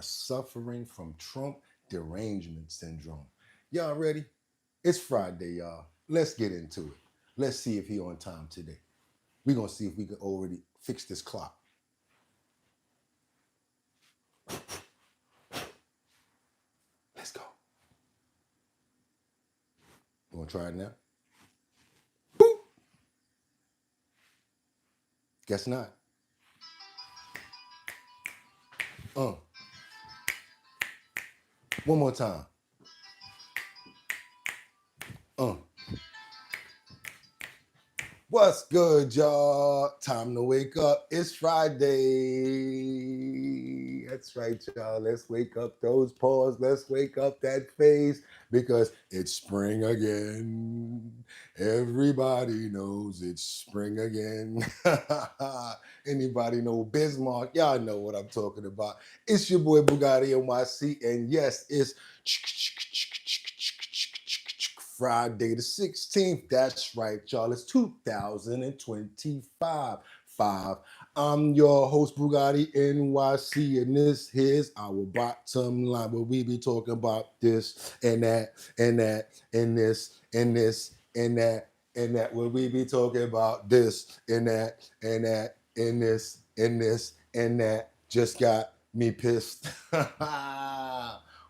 suffering from Trump Derangement Syndrome. Y'all ready? It's Friday, y'all. Let's get into it. Let's see if he on time today. We're going to see if we can already fix this clock. Let's go. You want to try it now? Boop. Guess not. One more time. What's good, y'all? Time to wake up. It's Friday. That's right, y'all. Let's wake up those paws. Let's wake up that face because it's spring again. Everybody knows it's spring again. Anybody know Bismarck? Y'all know what I'm talking about. It's your boy BOOGOTTINYC, and yes, it's Friday the 16th. That's right, y'all. It's 2025. I'm your host, Bugatti NYC, and this is our bottom line where we be talking about this and that and that and this and this and that and that. Where we be talking about this and that and that and this and this and that. Just got me pissed.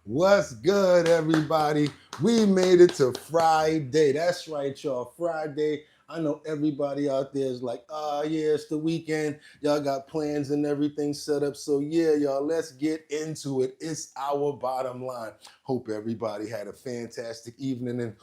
What's good, everybody? We made it to Friday. That's right, y'all. Friday. I know everybody out there is like, yeah, it's the weekend. Y'all got plans and everything set up. So yeah, y'all, let's get into it. It's our bottom line. Hope everybody had a fantastic evening and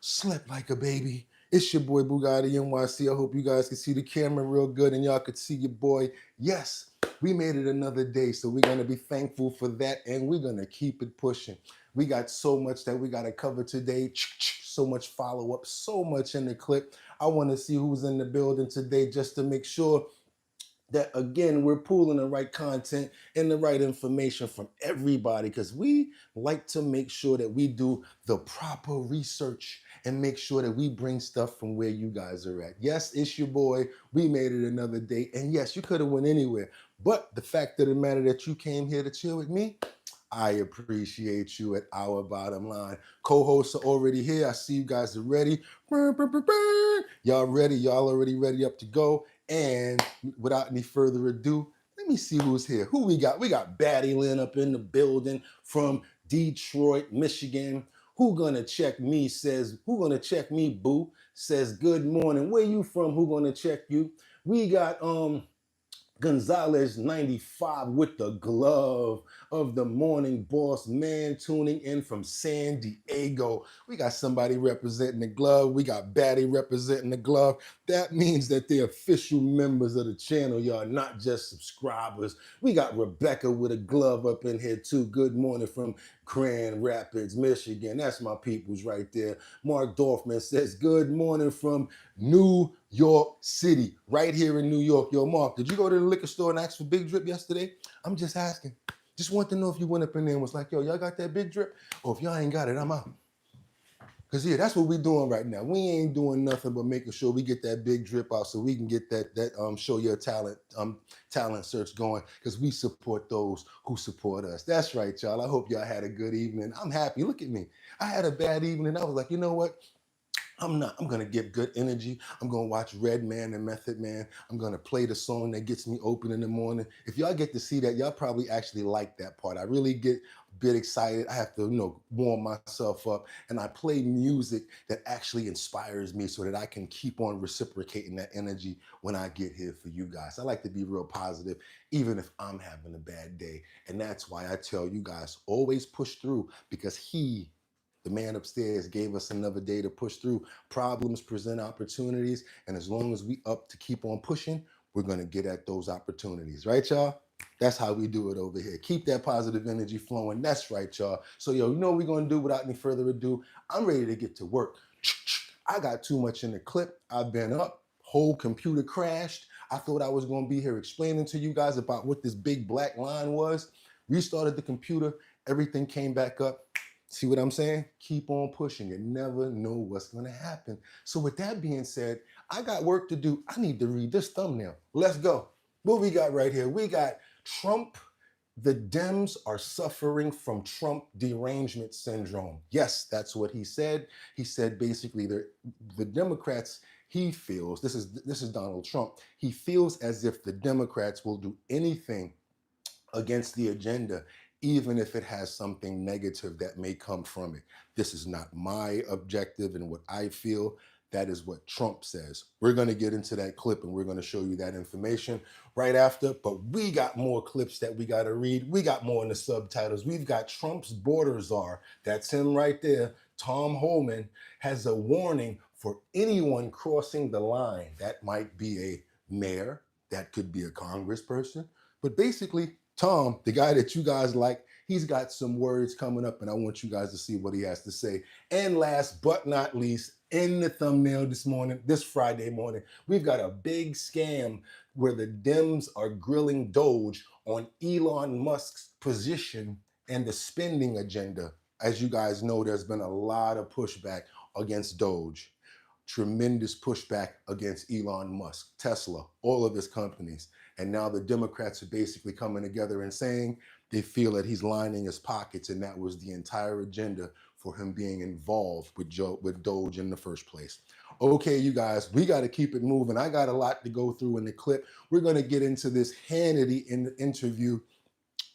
slept like a baby. It's your boy Bugatti NYC. I hope you guys can see the camera real good and y'all could see your boy. Yes, we made it another day, so we're going to be thankful for that, and we're going to keep it pushing. We got so much that we got to cover today, so much follow-up, so much in the clip. I want to see who's in the building today just to make sure that, again, we're pulling the right content and the right information from everybody, because we like to make sure that we do the proper research and make sure that we bring stuff from where you guys are at. Yes, it's your boy. We made it another day. And yes, you could have went anywhere. But the fact of the matter that you came here to chill with me, I appreciate you at our bottom line. Co-hosts are already here. I see you guys are ready. Y'all ready? Y'all already ready up to go? And without any further ado, let me see who's here. Who we got? We got Batty Lynn up in the building from Detroit, Michigan. Who gonna check me? Says, who gonna check me, boo? Says, good morning. Where you from? Who gonna check you? We got Gonzalez 95 with the glove of the morning boss man tuning in from San Diego. We got somebody representing the glove. We got Batty representing the glove. That means that they're official members of the channel, y'all, not just subscribers. We got Rebecca with a glove up in here too. Good morning from Grand Rapids, Michigan. That's my peoples right there. Mark Dorfman says, good morning from New York City, right here in New York. Yo, Mark, did you go to the liquor store and ask for Big Drip yesterday? I'm just asking. Just want to know if you went up in there and was like, yo, y'all got that Big Drip? Or if y'all ain't got it, I'm out. Because, yeah, that's what we're doing right now. We ain't doing nothing but making sure we get that Big Drip out so we can get that show your talent search going, because we support those who support us. That's right, y'all. I hope y'all had a good evening. I'm happy. Look at me. I had a bad evening. I was like, you know what? I'm going to get good energy. I'm going to watch Redman and Method Man. I'm going to play the song that gets me open in the morning. If y'all get to see that, y'all probably actually like that part. I really get a bit excited. I have to, warm myself up. And I play music that actually inspires me so that I can keep on reciprocating that energy when I get here for you guys. I like to be real positive, even if I'm having a bad day. And that's why I tell you guys, always push through, because the man upstairs, gave us another day to push through. Problems present opportunities, and as long as we up to keep on pushing, we're going to get at those opportunities. Right, y'all? That's how we do it over here. Keep that positive energy flowing. That's right, y'all. So, yo, you know what we're going to do without any further ado? I'm ready to get to work. I got too much in the clip. I've been up. Whole computer crashed. I thought I was going to be here explaining to you guys about what this big black line was. Restarted the computer. Everything came back up. See what I'm saying? Keep on pushing. You never know what's going to happen. So with that being said, I got work to do. I need to read this thumbnail. Let's go. What we got right here? We got Trump The Dems are suffering from Trump derangement syndrome. Yes, that's what he said. He said basically the Democrats, he feels, this is Donald Trump, he feels as if the Democrats will do anything against the agenda, even if it has something negative that may come from it. This is not my objective and what I feel. That is what Trump says. We're going to get into that clip and we're going to show you that information right after, but we got more clips that we got to read. We got more in the subtitles. We've got Trump's border czar, that's him right there, Tom Homan, has a warning for anyone crossing the line. That might be a mayor, that could be a congressperson, but basically, Tom, the guy that you guys like, he's got some words coming up and I want you guys to see what he has to say. And last but not least, in the thumbnail this Friday morning, we've got a big scam where the Dems are grilling Doge on Elon Musk's position and the spending agenda. As you guys know, there's been a lot of pushback against Doge. Tremendous pushback against Elon Musk, Tesla, all of his companies. And now the Democrats are basically coming together and saying they feel that he's lining his pockets, and that was the entire agenda for him being involved with Doge in the first place. Okay, you guys, we got to keep it moving. I got a lot to go through in the clip. We're going to get into this Hannity in the interview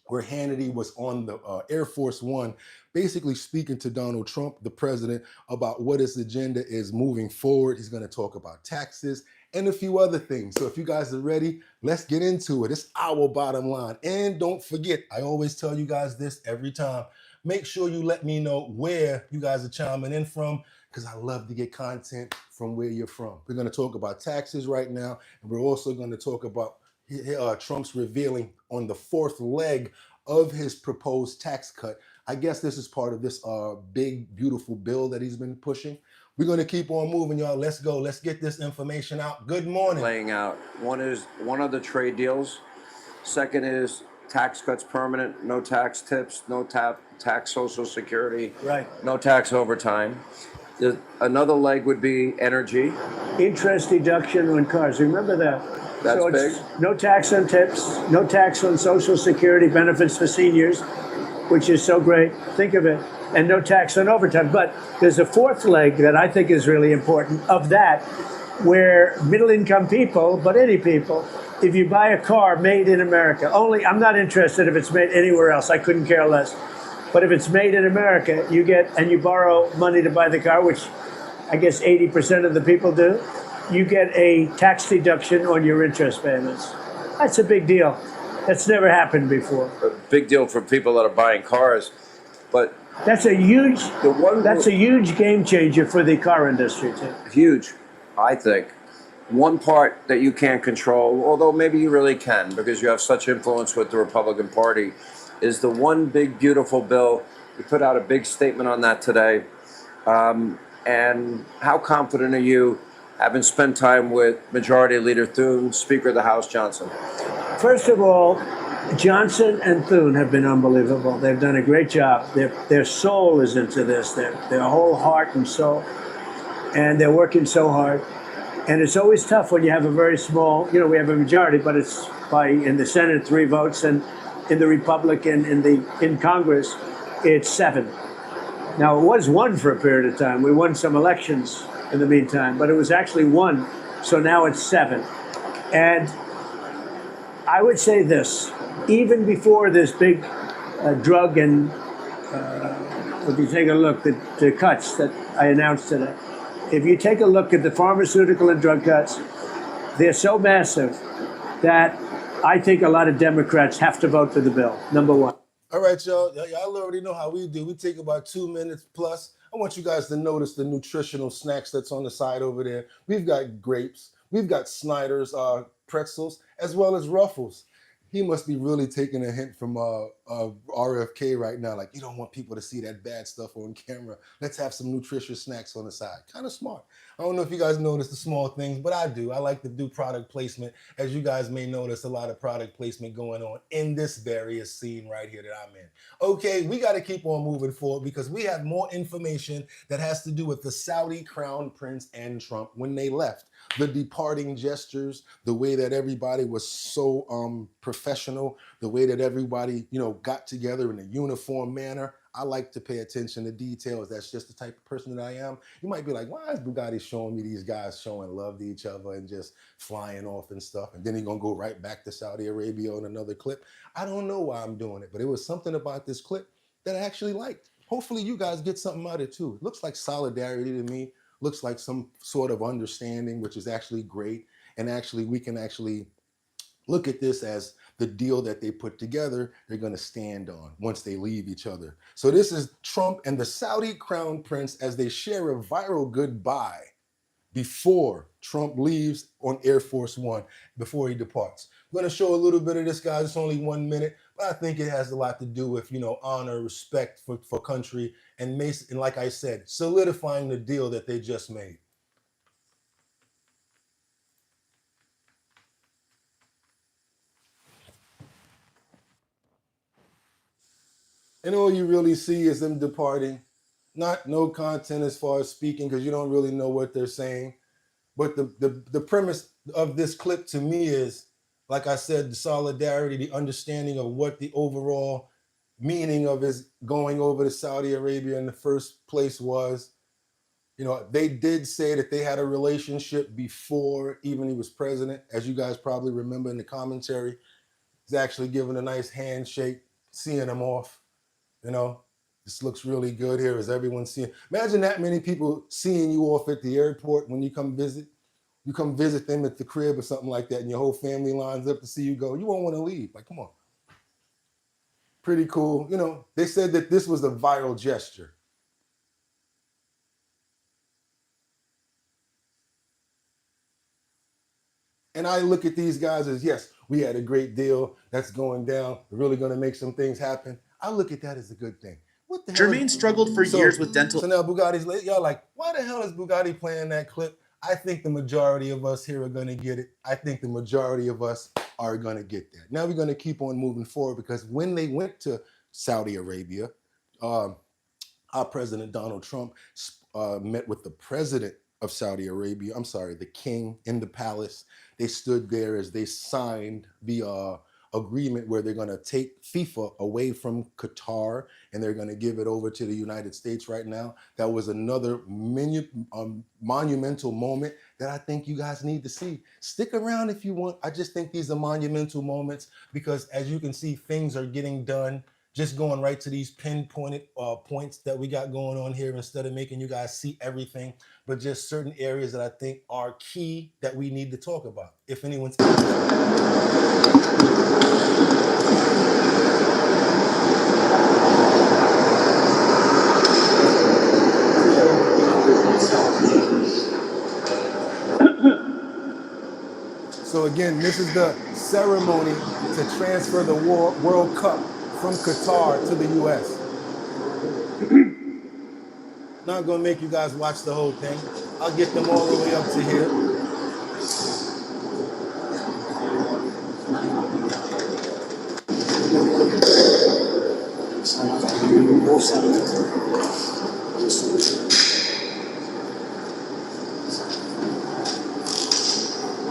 where Hannity was on the Air Force One, basically speaking to Donald Trump, the president, about what his agenda is moving forward. He's going to talk about taxes and a few other things. So if you guys are ready, let's get into it. It's our bottom line. And don't forget, I always tell you guys this every time. Make sure you let me know where you guys are chiming in from, because I love to get content from where you're from. We're going to talk about taxes right now, and we're also going to talk about Trump's revealing on the fourth leg of his proposed tax cut. I guess this is part of this big, beautiful bill that he's been pushing. We're going to keep on moving, y'all. Let's go. Let's get this information out. Good morning. Laying out. One of the trade deals. Second is tax cuts permanent, no tax tips, no tax Social Security, right? No tax overtime. Another leg would be energy. Interest deduction on cars. Remember that. That's so big. No tax on tips, no tax on Social Security benefits for seniors, which is so great. Think of it. And no tax on overtime. But there's a fourth leg that I think is really important of that, where middle income people, but any people, if you buy a car made in America, I'm not interested if it's made anywhere else. I couldn't care less. But if it's made in America, you borrow money to buy the car, which I guess 80% of the people do, you get a tax deduction on your interest payments. That's a big deal. That's never happened before. A big deal for people that are buying cars, but that's a huge game changer for the car industry too. Huge, I think. One part that you can't control, although maybe you really can because you have such influence with the Republican Party, is the one big beautiful bill. You put out a big statement on that today. And how confident are you, having spent time with Majority Leader Thune, Speaker of the House Johnson? First of all, Johnson and Thune have been unbelievable. They've done a great job. Their soul is into this, their whole heart and soul. And they're working so hard. And it's always tough when you have a very small, we have a majority, but it's in the Senate 3 votes, and in the Republican, in Congress, it's 7. Now, it was 1 for a period of time. We won some elections in the meantime, but it was actually 1. So now it's 7. And I would say this, even before this big drug and, if you take a look at the cuts that I announced today, if you take a look at the pharmaceutical and drug cuts, they're so massive that I think a lot of Democrats have to vote for the bill, number one. All right, y'all. Y'all already know how we do. We take about 2 minutes plus. I want you guys to notice the nutritional snacks that's on the side over there. We've got grapes. We've got Snyder's pretzels, as well as Ruffles. He must be really taking a hint from RFK right now. Like, you don't want people to see that bad stuff on camera. Let's have some nutritious snacks on the side. Kind of smart. I don't know if you guys notice the small things, but I do. I like to do product placement. As you guys may notice, a lot of product placement going on in this various scene right here that I'm in. Okay, we got to keep on moving forward because we have more information that has to do with the Saudi crown prince and Trump when they left. the departing gestures, the way that everybody was so professional, the way that everybody, you know, got together in a uniform manner. I like to pay attention to details. That's just the type of person that I am. You might be like, why is Bugatti showing me these guys showing love to each other and just flying off and stuff? And then he's gonna go right back to Saudi Arabia on another clip. I don't know why I'm doing it, but it was something about this clip that I actually liked. Hopefully you guys get something out of it too. It looks like solidarity to me, looks like some sort of understanding, which is actually great. And actually, we can actually look at this as the deal that they put together, they're going to stand on once they leave each other. So this is Trump and the Saudi crown prince as they share a viral goodbye before Trump leaves on Air Force One, before he departs. I'm going to show a little bit of this, guys. It's only 1 minute, but I think it has a lot to do with, you know, honor, respect for country, and like I said, solidifying the deal that they just made. And all you really see is them departing. No content as far as speaking, because you don't really know what they're saying. But the premise of this clip to me is, like I said, the solidarity, the understanding of what the overall meaning of his going over to Saudi Arabia in the first place was. You know, they did say that they had a relationship before even he was president, as you guys probably remember in the commentary. He's actually giving a nice handshake, seeing him off. You know, this looks really good here. Is everyone seeing? Imagine that many people seeing you off at the airport when you come visit. You come visit them at the crib or something like that, and your whole family lines up to see you go. You won't want to leave. Like, come on. Pretty cool. You know, they said that this was a viral gesture. And I look at these guys as, yes, we had a great deal. That's going down. We're really going to make some things happen. I look at that as a good thing. What the hell? Jermaine struggled for years with dental. So now Bugatti's, y'all like, why the hell is Bugatti playing that clip? I think the majority of us here are going to get it. I think the majority of us are going to get that. Now we're going to keep on moving forward, because when they went to Saudi Arabia, our President Donald Trump met with the president of Saudi Arabia, I'm sorry, the king in the palace. They stood there as they signed the agreement where they're going to take FIFA away from Qatar and they're going to give it over to the United States right now. That was another monumental moment that I think you guys need to see. Stick around if you want. I just think these are monumental moments because, as you can see, things are getting done. Just going right to these pinpointed points that we got going on here, instead of making you guys see everything, but just certain areas that I think are key that we need to talk about. If anyone's So again, this is the ceremony to transfer the World Cup from Qatar to the U.S. Not gonna make you guys watch the whole thing. I'll get them all the way up to here.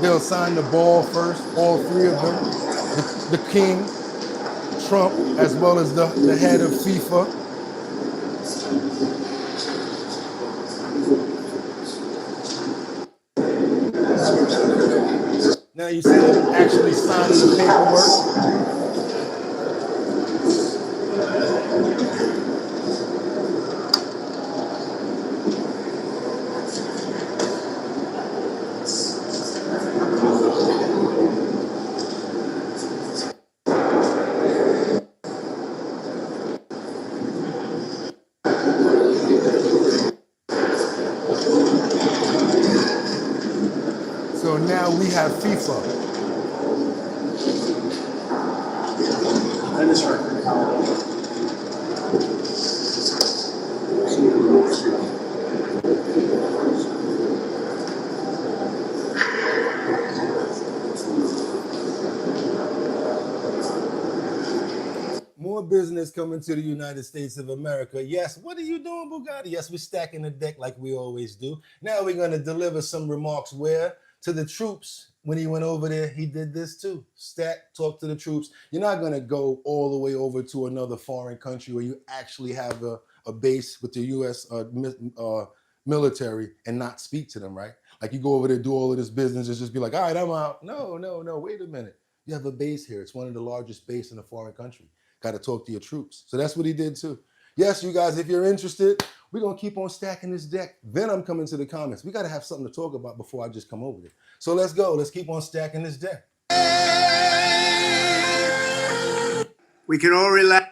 They'll sign the ball first, all three of them. The king, Trump, as well as the head of FIFA. Now you see them actually signing the paperwork. So now we have FIFA. That is right. More business coming to the United States of America. Yes, what are you doing, Bugatti? Yes, we're stacking the deck like we always do. Now we're going to deliver some remarks where to the troops, when he went over there, he did this too. Talk to the troops. You're not going to go all the way over to another foreign country where you actually have a base with the U.S. Military and not speak to them, right? Like you go over there, do all of this business, and just be like, all right, I'm out. No, wait a minute. You have a base here. It's one of the largest bases in a foreign country. Got to talk to your troops. So that's what he did too. Yes, you guys, if you're interested, we're going to keep on stacking this deck. Then I'm coming to the comments. We got to have something to talk about before I just come over there. So let's go. Let's keep on stacking this deck. We can all relax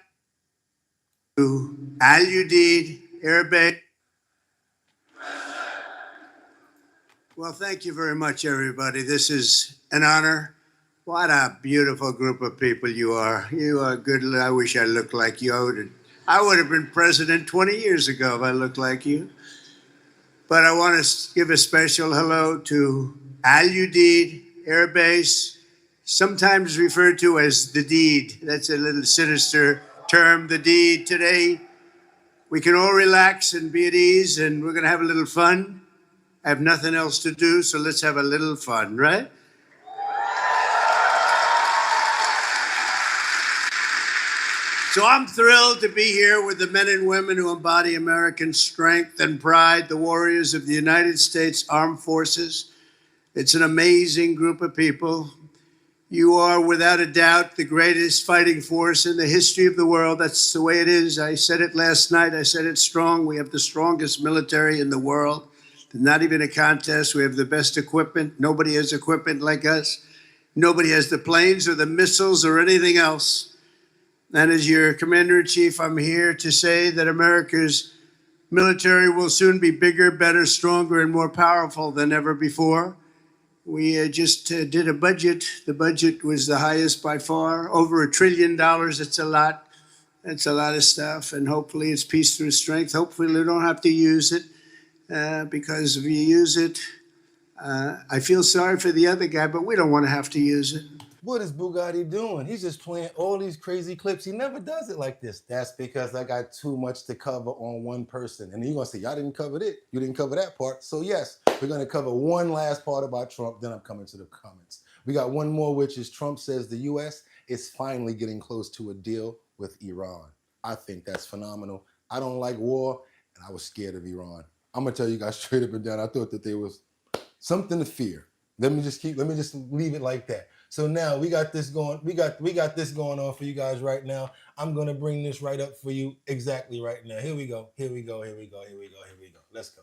to Al-Udeid Air Base. Well, thank you very much, everybody. This is an honor. What a beautiful group of people you are. You are good. I wish I looked like you. I would have been president 20 years ago if I looked like you. But I want to give a special hello to Al-Udeid Air Base, sometimes referred to as the deed. That's a little sinister term, the deed. Today, we can all relax and be at ease, and we're going to have a little fun. I have nothing else to do, so let's have a little fun, right? So I'm thrilled to be here with the men and women who embody American strength and pride, the warriors of the United States Armed Forces. It's an amazing group of people. You are, without a doubt, the greatest fighting force in the history of the world. That's the way it is. I said it last night. I said it strong. We have the strongest military in the world. Not even a contest. We have the best equipment. Nobody has equipment like us. Nobody has the planes or the missiles or anything else. And as your commander-in-chief, I'm here to say that America's military will soon be bigger, better, stronger, and more powerful than ever before. We just did a budget. The budget was the highest by far, over $1 trillion. It's a lot. It's a lot of stuff. And hopefully it's peace through strength. Hopefully we don't have to use it because if you use it, I feel sorry for the other guy, but we don't want to have to use it. What is Bugatti doing? He's just playing all these crazy clips. He never does it like this. That's because I got too much to cover on one person. And you're going to say, y'all didn't cover it. You didn't cover that part. So yes, we're going to cover one last part about Trump. Then I'm coming to the comments. We got one more, which is Trump says the U.S. is finally getting close to a deal with Iran. I think that's phenomenal. I don't like war, and I was scared of Iran. I'm going to tell you guys straight up and down. I thought that there was something to fear. Let me just leave it like that. So now we got this going. We got this going on for you guys right now. I'm gonna bring this right up for you exactly right now. Here we go. Let's go.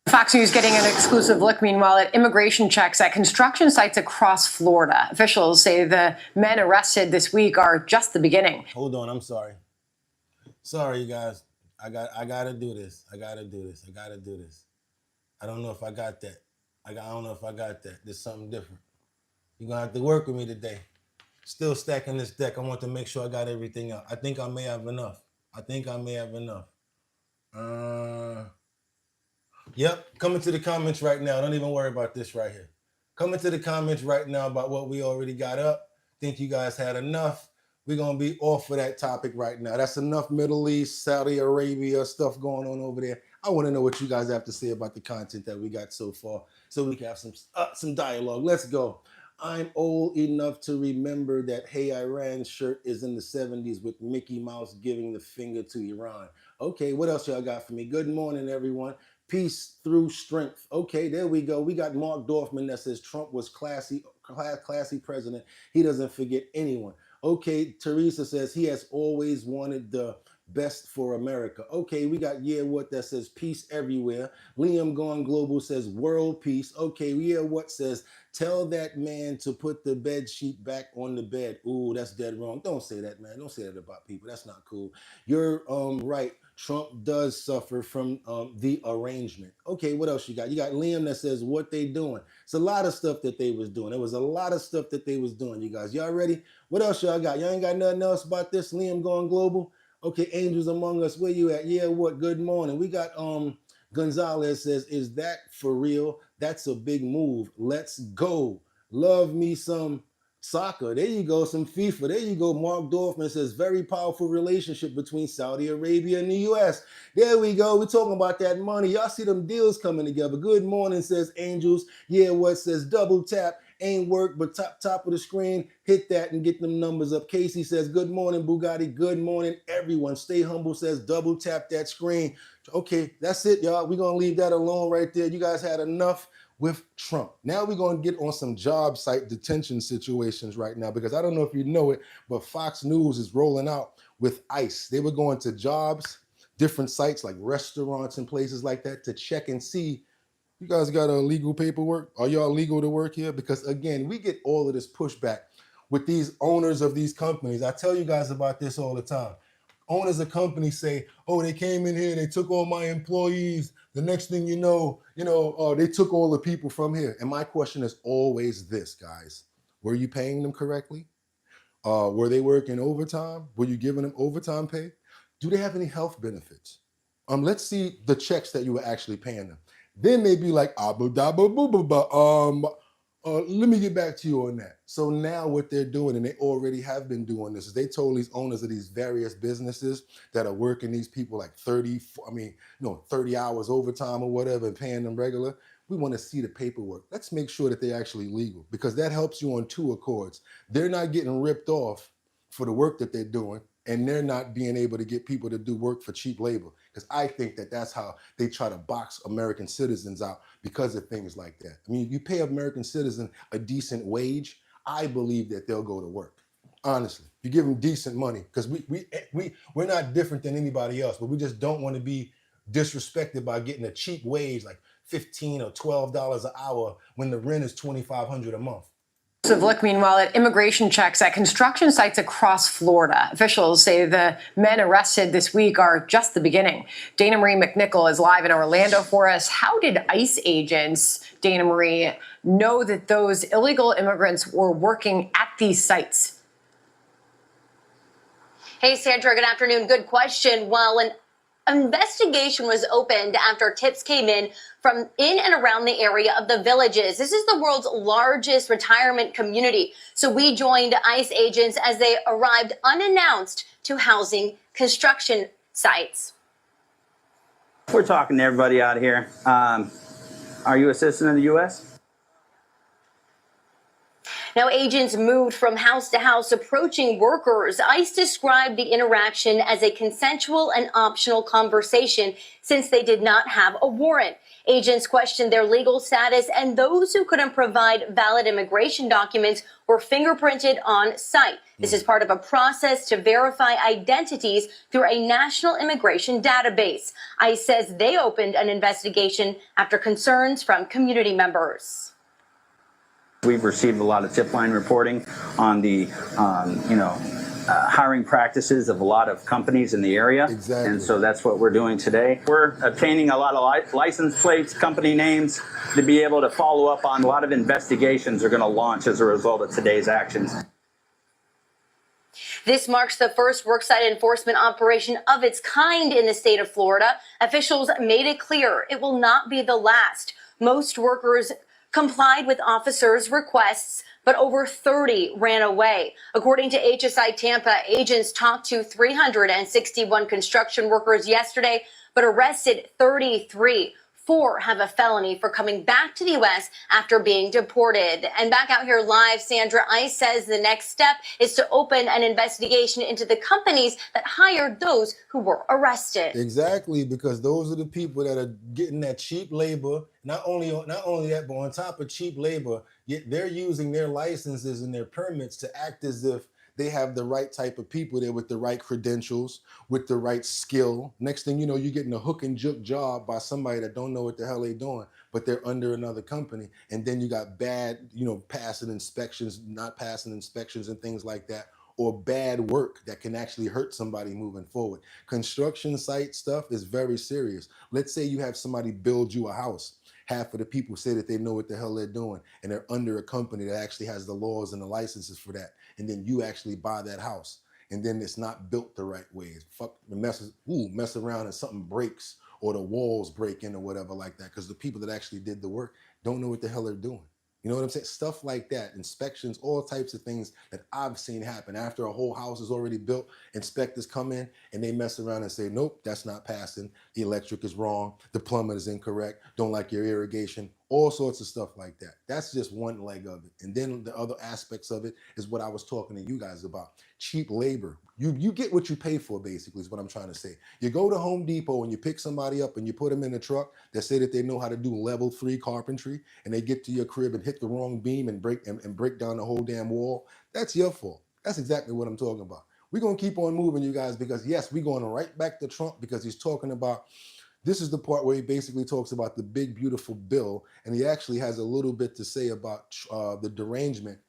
Fox News getting an exclusive look, meanwhile, at immigration checks at construction sites across Florida. Officials say the men arrested this week are just the beginning. Hold on, I'm sorry. Sorry, you guys. I gotta do this. I don't know if I got that. I don't know if I got that. There's something different. You're going to have to work with me today. Still stacking this deck. I want to make sure I got everything out. I think I may have enough. Yep, coming to the comments right now. Don't even worry about this right here. Coming to the comments right now about what we already got up. Think you guys had enough. We're going to be off of that topic right now. That's enough Middle East, Saudi Arabia stuff going on over there. I want to know what you guys have to say about the content that we got so far so we can have some dialogue. Let's go. I'm old enough to remember that Hey Iran shirt is in the 70s with Mickey Mouse giving the finger to Iran. Okay, what else y'all got for me? Good morning, everyone. Peace through strength. Okay, there we go. We got Mark Dorfman that says Trump was classy president. He doesn't forget anyone. Okay, Teresa says he has always wanted the best for America. Okay, we got what that says peace everywhere. Liam Gone Global says world peace. Okay, what says tell that man to put the bed sheet back on the bed. Ooh, that's dead wrong. Don't say that, man. Don't say that about people. That's not cool. You're right. Trump does suffer from the arrangement. Okay, what else you got? You got Liam that says what they doing. It's a lot of stuff that they was doing. There was a lot of stuff that they was doing, you guys. Y'all ready? What else y'all got? Y'all ain't got nothing else about this? Liam Going Global? Okay, Angels Among Us, where you at? What? Good morning. We got Gonzalez says, is that for real? That's a big move. Let's go. Love me some Soccer, there you go. Some FIFA, there you go. Mark Dorfman says, very powerful relationship between Saudi Arabia and the U.S. There we go. We're talking about that money. Y'all see them deals coming together. Good morning, says Angels. Yeah, what says double tap. Ain't work, but top of the screen, hit that and get them numbers up. Casey says, good morning, Bugatti. Good morning, everyone. Stay humble says, double tap that screen. Okay, that's it, y'all. We're going to leave that alone right there. You guys had enough with Trump. Now we're going to get on some job site detention situations right now, because I don't know if you know it, but Fox News is rolling out with ICE. They were going to jobs, different sites like restaurants and places like that to check and see, you guys got legal paperwork? Are y'all legal to work here? Because again, we get all of this pushback with these owners of these companies. I tell you guys about this all the time. Owners of companies say, oh, they came in here, they took all my employees. The next thing you know, they took all the people from here. And my question is always this, guys. Were you paying them correctly? Were they working overtime? Were you giving them overtime pay? Do they have any health benefits? Let's see the checks that you were actually paying them. Then they'd be like, abu dabu boo boo ba. Let me get back to you on that. So now what they're doing, and they already have been doing this, is they told these owners of these various businesses that are working these people like 30 hours overtime or whatever and paying them regular. We want to see the paperwork. Let's make sure that they're actually legal, because that helps you on two accords. They're not getting ripped off for the work that they're doing, and they're not being able to get people to do work for cheap labor. Because I think that that's how they try to box American citizens out, because of things like that. I mean, if you pay American citizens a decent wage, I believe that they'll go to work. Honestly, you give them decent money, because we're not different than anybody else, but we just don't want to be disrespected by getting a cheap wage like $15 or $12 an hour when the rent is $2,500 a month. Look, meanwhile, at immigration checks at construction sites across Florida. Officials say the men arrested this week are just the beginning. Dana Marie McNichol is live in Orlando for us. How did ICE agents, Dana Marie, know that those illegal immigrants were working at these sites? Hey, Sandra, good afternoon. Good question. Well, an investigation was opened after tips came in from in and around the area of the Villages. This is the world's largest retirement community. So we joined ICE agents as they arrived unannounced to housing construction sites. We're talking to everybody out here. Are you a citizen of the U.S.? Now, agents moved from house to house approaching workers. ICE described the interaction as a consensual and optional conversation since they did not have a warrant. Agents questioned their legal status, and those who couldn't provide valid immigration documents were fingerprinted on site. This is part of a process to verify identities through a national immigration database. ICE says they opened an investigation after concerns from community members. We've received a lot of tip line reporting on the, hiring practices of a lot of companies in the area. Exactly. And so that's what we're doing today. We're obtaining a lot of license plates, company names, to be able to follow up on a lot of investigations are going to launch as a result of today's actions. This marks the first worksite enforcement operation of its kind in the state of Florida. Officials made it clear it will not be the last. Most workers complied with officers' requests, but over 30 ran away. According to HSI Tampa, agents talked to 361 construction workers yesterday, but arrested 33. 4 have a felony for coming back to the U.S. after being deported. And back out here live, Sandra, ICE says the next step is to open an investigation into the companies that hired those who were arrested. Exactly, because those are the people that are getting that cheap labor. Not only that, but on top of cheap labor, yet they're using their licenses and their permits to act as if they have the right type of people there with the right credentials, with the right skill. Next thing you know, you're getting a hook and juke job by somebody that don't know what the hell they're doing, but they're under another company. And then you got bad, passing inspections, not passing inspections and things like that, or bad work that can actually hurt somebody moving forward. Construction site stuff is very serious. Let's say you have somebody build you a house. Half of the people say that they know what the hell they're doing, and they're under a company that actually has the laws and the licenses for that. And then you actually buy that house, and then it's not built the right way. Mess around and something breaks, or the walls break in or whatever like that, because the people that actually did the work don't know what the hell they're doing. You know what I'm saying? Stuff like that, inspections, all types of things that I've seen happen. After a whole house is already built, inspectors come in and they mess around and say, nope, that's not passing. The electric is wrong. The plumber is incorrect. Don't like your irrigation. All sorts of stuff like that. That's just one leg of it. And then the other aspects of it is what I was talking to you guys about. Cheap labor. You get what you pay for, basically, is what I'm trying to say. You go to Home Depot and you pick somebody up and you put them in a truck that say that they know how to do level 3 carpentry, and they get to your crib and hit the wrong beam and break down the whole damn wall. That's your fault. That's exactly what I'm talking about. We're going to keep on moving, you guys, because yes, we're going right back to Trump, because he's talking about, this is the part where he basically talks about the big, beautiful bill, and he actually has a little bit to say about the derangement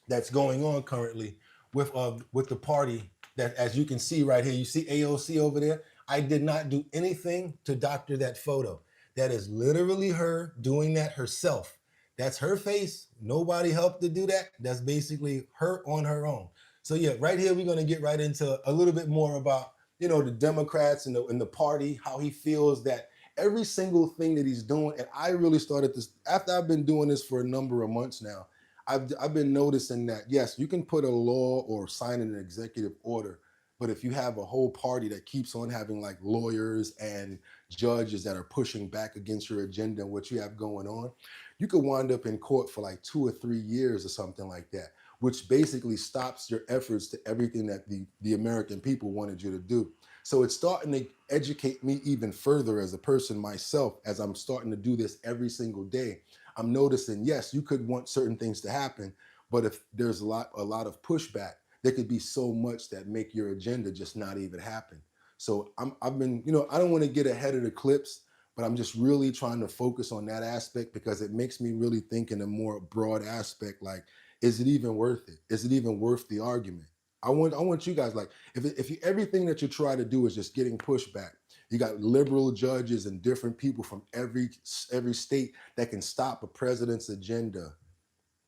that's going on currently with the party. That, as you can see right here, you see AOC over there. I did not do anything to doctor that photo. That is literally her doing that herself. That's her face. Nobody helped to do that. That's basically her on her own. So yeah, right here we're going to get right into a little bit more about, you know, the Democrats and the party, how he feels that every single thing that he's doing. And I really started this after I've been doing this for a number of months now. I've been noticing that, yes, you can put a law or sign an executive order, but if you have a whole party that keeps on having like lawyers and judges that are pushing back against your agenda and what you have going on, you could wind up in court for like 2 or 3 years or something like that, which basically stops your efforts to everything that the American people wanted you to do. So it's starting to educate me even further as a person myself, as I'm starting to do this every single day. I'm noticing, yes, you could want certain things to happen, but if there's a lot of pushback, there could be so much that make your agenda just not even happen. So I've been, you know, I don't want to get ahead of the clips, but I'm just really trying to focus on that aspect, because it makes me really think in a more broad aspect, like, is it even worth it? Is it even worth the argument? I want you guys, like, if you, everything that you try to do is just getting pushback, you got liberal judges and different people from every state that can stop a president's agenda.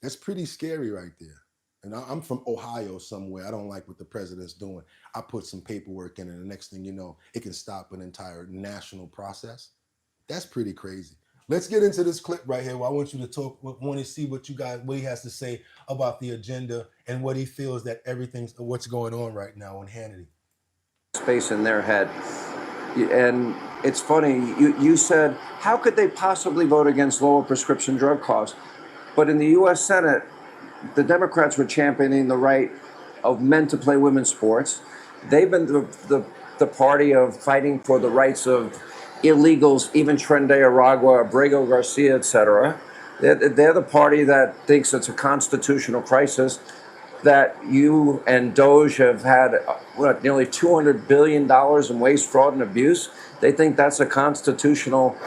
That's pretty scary right there. And I'm from Ohio somewhere. I don't like what the president's doing. I put some paperwork in, and the next thing you know, it can stop an entire national process. That's pretty crazy. Let's get into this clip right here. I want you to talk, want to see what he has to say about the agenda and what he feels that what's going on right now on Hannity. Space in their head. And it's funny, you said, how could they possibly vote against lower prescription drug costs? But in the U.S. Senate, the Democrats were championing the right of men to play women's sports. They've been the party of fighting for the rights of illegals, even Trende Aragua, Abrego Garcia, etc. They're the party that thinks it's a constitutional crisis, that you and Doge have had nearly $200 billion in waste, fraud, and abuse. They think that's a constitutional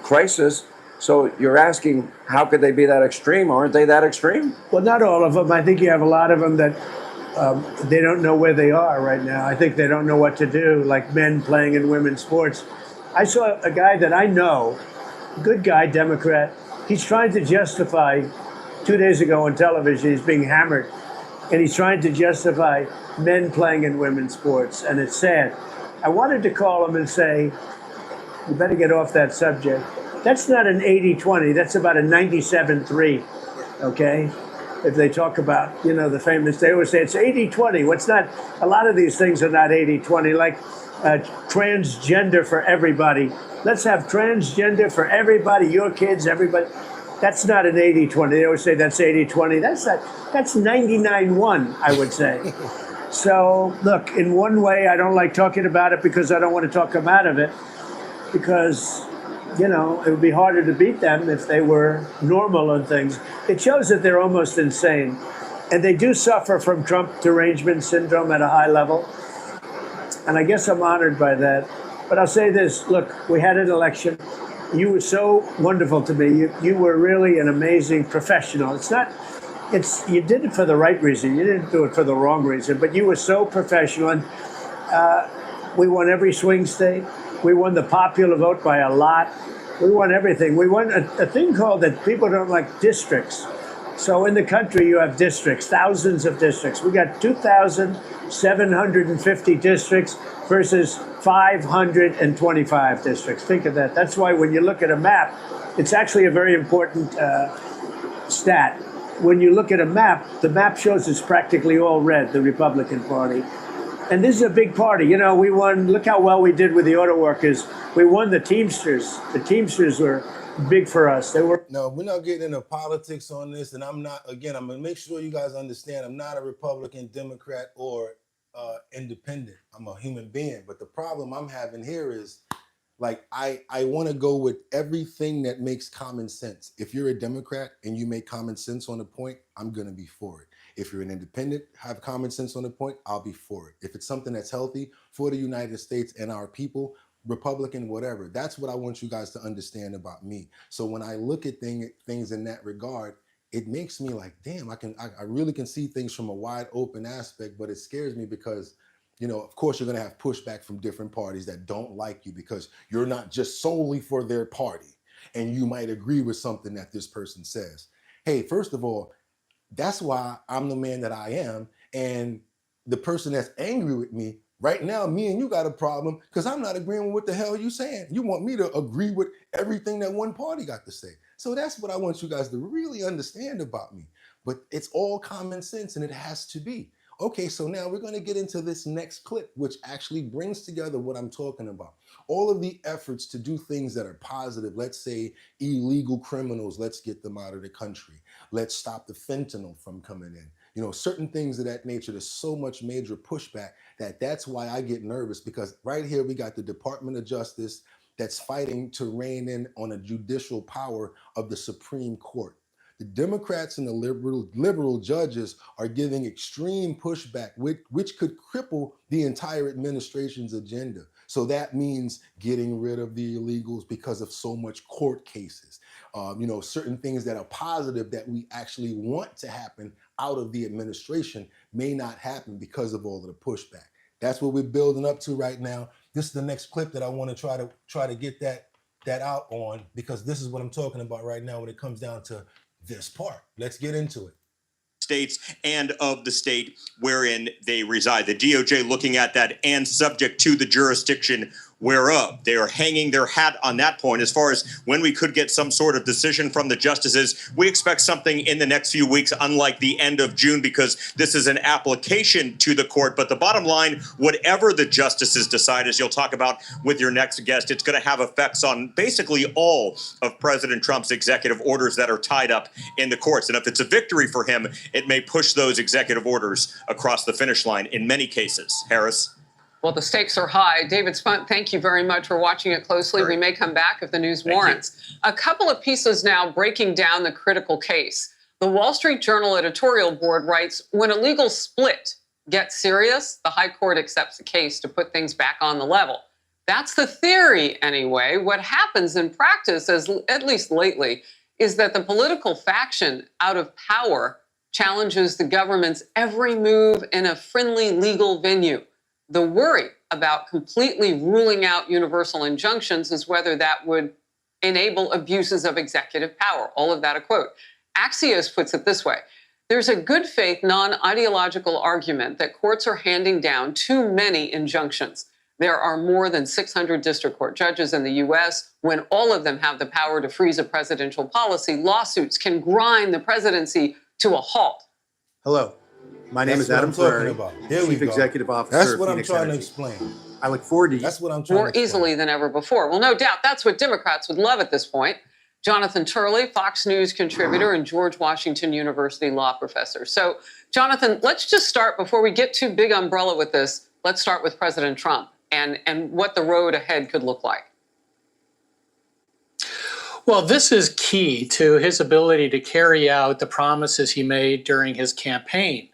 crisis. So you're asking, how could they be that extreme? Aren't they that extreme? Well, not all of them. I think you have a lot of them that they don't know where they are right now. I think they don't know what to do, like men playing in women's sports. I saw a guy that I know, good guy, Democrat. He's trying to justify, 2 days ago on television, he's being hammered, and he's trying to justify men playing in women's sports, and it's sad. I wanted to call him and say, you better get off that subject. That's not an 80-20, that's about a 97-3, okay? If they talk about, you know, the famous, they always say it's 80-20. What's not, a lot of these things are not 80-20, like transgender for everybody. Let's have transgender for everybody, your kids, everybody. That's not an 80-20. They always say that's 80-20. That's 99-1, I would say. So, look, in one way, I don't like talking about it because I don't want to talk them out of it, because, you know, it would be harder to beat them if they were normal on things. It shows that they're almost insane. And they do suffer from Trump Derangement Syndrome at a high level. And I guess I'm honored by that. But I'll say this, look, we had an election. You were so wonderful to me. You were really an amazing professional. You did it for the right reason. You didn't do it for the wrong reason, but you were so professional. And we won every swing state. We won the popular vote by a lot. We won everything. We won a thing called, that people don't like, districts. So in the country, you have districts, thousands of districts. We got 2,750 districts versus 525 districts. Think of that. That's why when you look at a map, it's actually a very important stat. When you look at a map, the map shows it's practically all red, the Republican Party. And this is a big party. You know, we won. Look how well we did with the auto workers. We won the Teamsters. The Teamsters were big for us. They were. No, we're not getting into politics on this. And I'm not, again, I'm going to make sure you guys understand I'm not a Republican, Democrat, or independent. I'm a human being. But the problem I'm having here is, like, I want to go with everything that makes common sense. If you're a Democrat and you make common sense on a point, I'm going to be for it. If you're an independent, have common sense on a point, I'll be for it. If it's something that's healthy for the United States and our people, Republican, whatever, that's what I want you guys to understand about me. So when I look at things in that regard, it makes me like, damn, I really can see things from a wide open aspect, but it scares me because, you know, of course, you're going to have pushback from different parties that don't like you because you're not just solely for their party. And you might agree with something that this person says. Hey, first of all, that's why I'm the man that I am. And the person that's angry with me, right now, me and you got a problem because I'm not agreeing with what the hell you saying. You want me to agree with everything that one party got to say. So that's what I want you guys to really understand about me. But it's all common sense and it has to be. Okay, so now we're going to get into this next clip, which actually brings together what I'm talking about. All of the efforts to do things that are positive, let's say illegal criminals, let's get them out of the country. Let's stop the fentanyl from coming in. You know, certain things of that nature, there's so much major pushback that's why I get nervous, because right here we got the Department of Justice that's fighting to rein in on a judicial power of the Supreme Court. The Democrats and the liberal judges are giving extreme pushback, which could cripple the entire administration's agenda. So that means getting rid of the illegals because of so much court cases. You know, certain things that are positive that we actually want to happen out of the administration may not happen because of all of the pushback. That's what we're building up to right now. This is the next clip that I want to try to get that out on, because this is what I'm talking about right now when it comes down to this part. Let's get into it. States and of the state wherein they reside. The DOJ looking at that and subject to the jurisdiction whereof. They are hanging their hat on that point. As far as when we could get some sort of decision from the justices, we expect something in the next few weeks, unlike the end of June, because this is an application to the court. But the bottom line, whatever the justices decide, as you'll talk about with your next guest, it's going to have effects on basically all of President Trump's executive orders that are tied up in the courts. And if it's a victory for him, it may push those executive orders across the finish line in many cases. Harris? Well, the stakes are high. David Spunt, thank you very much for watching it closely. We may come back if the news warrants. A couple of pieces now breaking down the critical case. The Wall Street Journal editorial board writes, when a legal split gets serious, the high court accepts the case to put things back on the level. That's the theory anyway. What happens in practice, at least lately, is that the political faction out of power challenges the government's every move in a friendly legal venue. The worry about completely ruling out universal injunctions is whether that would enable abuses of executive power. All of that a quote. Axios puts it this way. There's a good faith, non-ideological argument that courts are handing down too many injunctions. There are more than 600 district court judges in the U.S. When all of them have the power to freeze a presidential policy, lawsuits can grind the presidency to a halt. Hello. My name is Adam Ferrari, Chief Executive Officer That's of what I'm Phoenix trying to Energy. explain. I look forward to That's what I'm trying More to explain. easily than ever before. Well, no doubt that's what Democrats would love at this point. Jonathan Turley, Fox News contributor and George Washington University law professor. So, Jonathan, let's just start before we get too big umbrella with this. Let's start with President Trump and what the road ahead could look like. Well, this is key to his ability to carry out the promises he made during his campaign.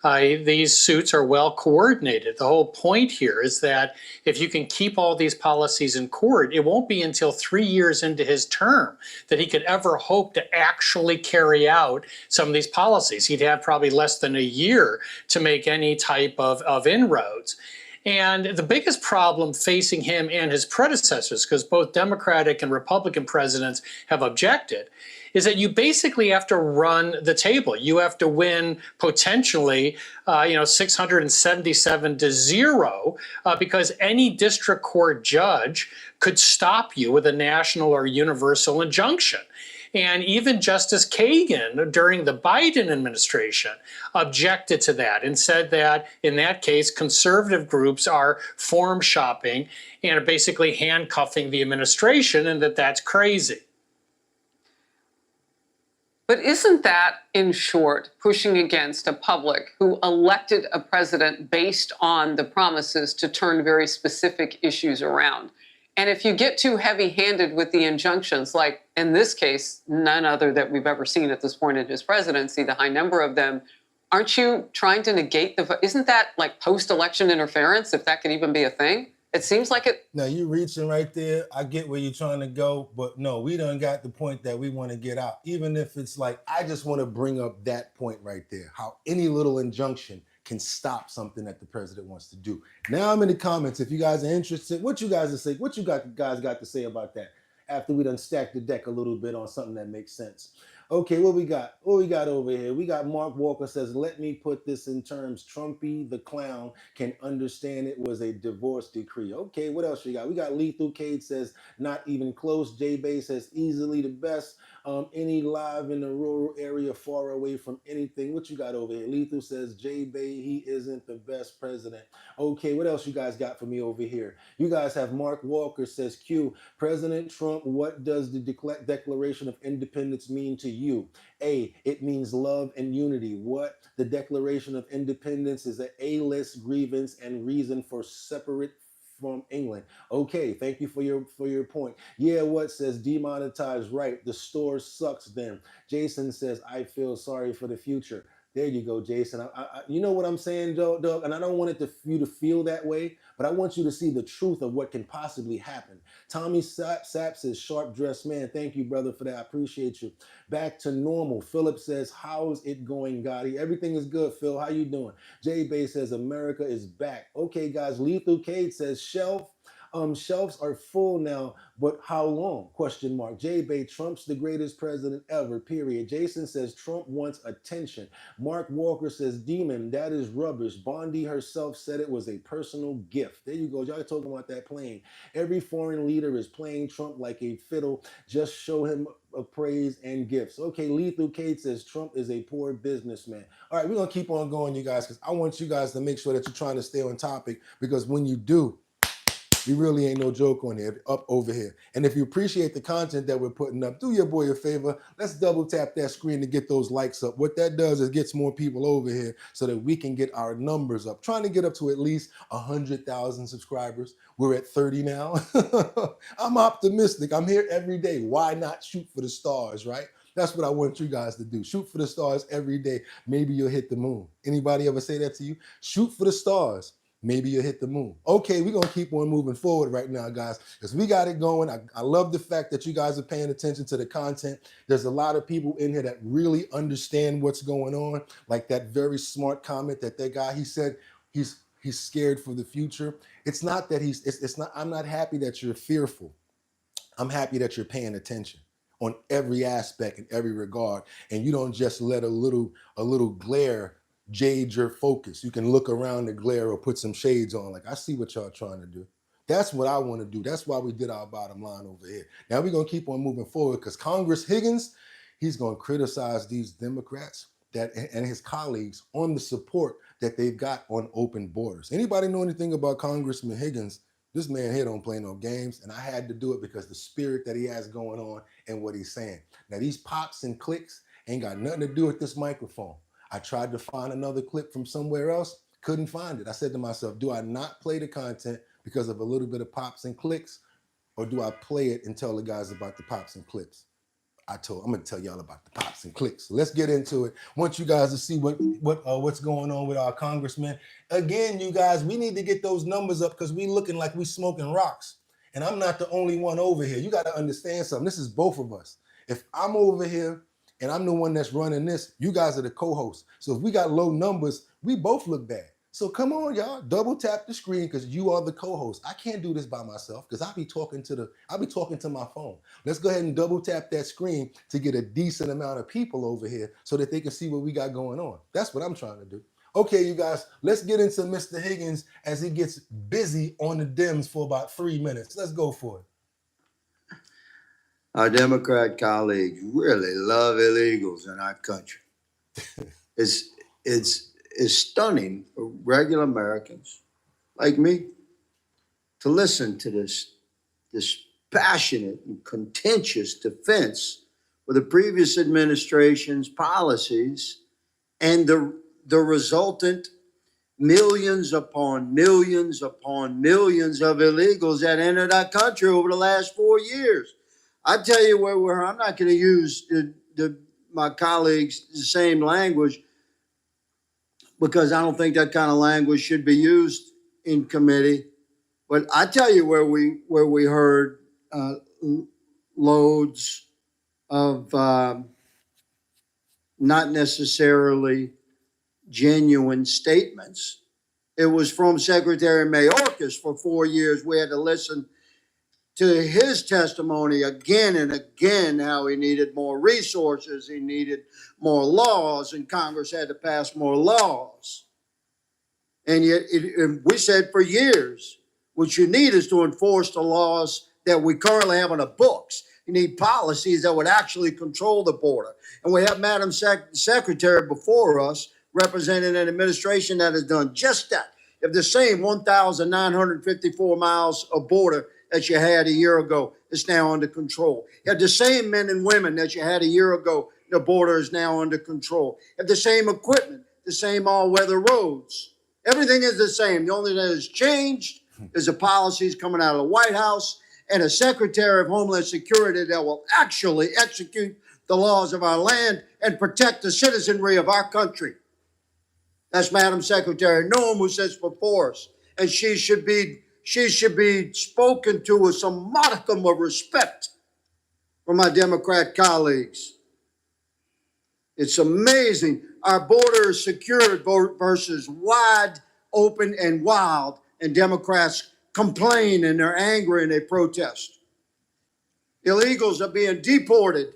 These suits are well coordinated. The whole point here is that if you can keep all these policies in court, it won't be until 3 years into his term that he could ever hope to actually carry out some of these policies. He'd have probably less than a year to make any type of inroads. And the biggest problem facing him and his predecessors, because both Democratic and Republican presidents have objected, is that you basically have to run the table. You have to win potentially, 677 to 0, because any district court judge could stop you with a national or universal injunction. And even Justice Kagan during the Biden administration objected to that and said that in that case, conservative groups are form shopping and are basically handcuffing the administration, and that that's crazy. But isn't that, in short, pushing against a public who elected a president based on the promises to turn very specific issues around? And if you get too heavy-handed with the injunctions, like in this case, none other that we've ever seen at this point in his presidency, the high number of them, aren't you trying to negate isn't that like post-election interference, if that could even be a thing? It seems like it. Now you're reaching right there. I get where you're trying to go, but no, we done got the point that we want to get out. Even if it's like, I just want to bring up that point right there, how any little injunction can stop something that the president wants to do. Now I'm in the comments. If you guys are interested, what you guys guys got to say about that after we done stacked the deck a little bit on something that makes sense. Okay, what we got? What we got over here? We got Mark Walker says, let me put this in terms. Trumpy the clown can understand it was a divorce decree. Okay, what else we got? We got Lethal Cade says, not even close. J-Bay says, easily the best. Any live in the rural area far away from anything. What you got over here? Lethal says, J-Bay, he isn't the best president. Okay, what else you guys got for me over here? You guys have Mark Walker says, Q, President Trump, what does the Declaration of Independence mean to you? A, it means love and unity. What? The Declaration of Independence is an A-list grievance and reason for separate from England. Okay, thank you for your point. Yeah, what says demonetized, right? The store sucks then. Jason says, I feel sorry for the future. There you go, Jason. You know what I'm saying, Doug? And I don't want you to feel that way, but I want you to see the truth of what can possibly happen. Tommy Sapp says, sharp-dressed man. Thank you, brother, for that. I appreciate you. Back to normal. Philip says, how's it going, Gotti? Everything is good, Phil. How you doing? Jay Bay says, America is back. Okay, guys. Lethal Cade says, shelves are full now, but how long? Question mark. J-Bay, Trump's the greatest president ever, period. Jason says Trump wants attention. Mark Walker says, demon, that is rubbish. Bondi herself said it was a personal gift. There you go. Y'all talking about that playing. Every foreign leader is playing Trump like a fiddle. Just show him praise and gifts. Okay, Lethal Cade says Trump is a poor businessman. All right, we're going to keep on going, you guys, because I want you guys to make sure that you're trying to stay on topic, because when you do, we really ain't no joke on here, up over here. And if you appreciate the content that we're putting up, do your boy a favor. Let's double tap that screen to get those likes up. What that does is gets more people over here so that we can get our numbers up. Trying to get up to at least 100,000 subscribers. We're at 30 now. I'm optimistic. I'm here every day. Why not shoot for the stars, right? That's what I want you guys to do. Shoot for the stars every day. Maybe you'll hit the moon. Anybody ever say that to you? Shoot for the stars. Maybe you'll hit the moon. Okay, we're going to keep on moving forward right now, guys, because we got it going. I love the fact that you guys are paying attention to the content. There's a lot of people in here that really understand what's going on, like that very smart comment that guy, he said he's scared for the future. It's not that it's not, I'm not happy that you're fearful. I'm happy that you're paying attention on every aspect and every regard, and you don't just let a little glare jade your focus. You can look around the glare or put some shades on. Like, I see what y'all trying to do. That's what I want to do. That's why we did our bottom line over here. Now we're going to keep on moving forward, because Congress Higgins, he's going to criticize these Democrats and his colleagues on the support that they've got on open borders. Anybody know anything about Congressman Higgins? This man here don't play no games, and I had to do it because the spirit that he has going on and what he's saying. Now, these pops and clicks ain't got nothing to do with this microphone. I tried to find another clip from somewhere else, couldn't find it. I said to myself, do I not play the content because of a little bit of pops and clicks, or do I play it and tell the guys about the pops and clicks? I'm going to tell y'all about the pops and clicks. So let's get into it. I want you guys to see what's going on with our congressman. Again, you guys, we need to get those numbers up, because we looking like we smoking rocks. And I'm not the only one over here. You got to understand something. This is both of us. If I'm over here and I'm the one that's running this, you guys are the co-hosts. So if we got low numbers, we both look bad. So come on, y'all, double tap the screen, because you are the co-host. I can't do this by myself, because I'll be talking to my phone. Let's go ahead and double tap that screen to get a decent amount of people over here so that they can see what we got going on. That's what I'm trying to do. Okay, you guys, let's get into Mr. Higgins as he gets busy on the Dems for about 3 minutes. Let's go for it. Our Democrat colleagues really love illegals in our country. It's stunning for regular Americans like me to listen to this passionate and contentious defense for the previous administration's policies and the resultant millions upon millions upon millions of illegals that entered our country over the last 4 years. I tell you where we're, I'm not going to use my colleagues the same language because I don't think that kind of language should be used in committee. But I tell you where we heard loads of not necessarily genuine statements. It was from Secretary Mayorkas for 4 years. We had to listen to his testimony again and again, how he needed more resources, he needed more laws, and Congress had to pass more laws. And yet we said for years, what you need is to enforce the laws that we currently have on the books. You need policies that would actually control the border. And we have Madam Secretary before us representing an administration that has done just that. If the same 1,954 miles of border that you had a year ago is now under control. You have the same men and women that you had a year ago, the border is now under control. You have the same equipment, the same all-weather roads. Everything is the same. The only thing that has changed is the policies coming out of the White House and a Secretary of Homeland Security that will actually execute the laws of our land and protect the citizenry of our country. That's Madam Secretary Noem, who sits before us, and she should be spoken to with some modicum of respect from my Democrat colleagues. It's amazing. Our border is secured versus wide open and wild, and Democrats complain and they're angry and they protest. Illegals are being deported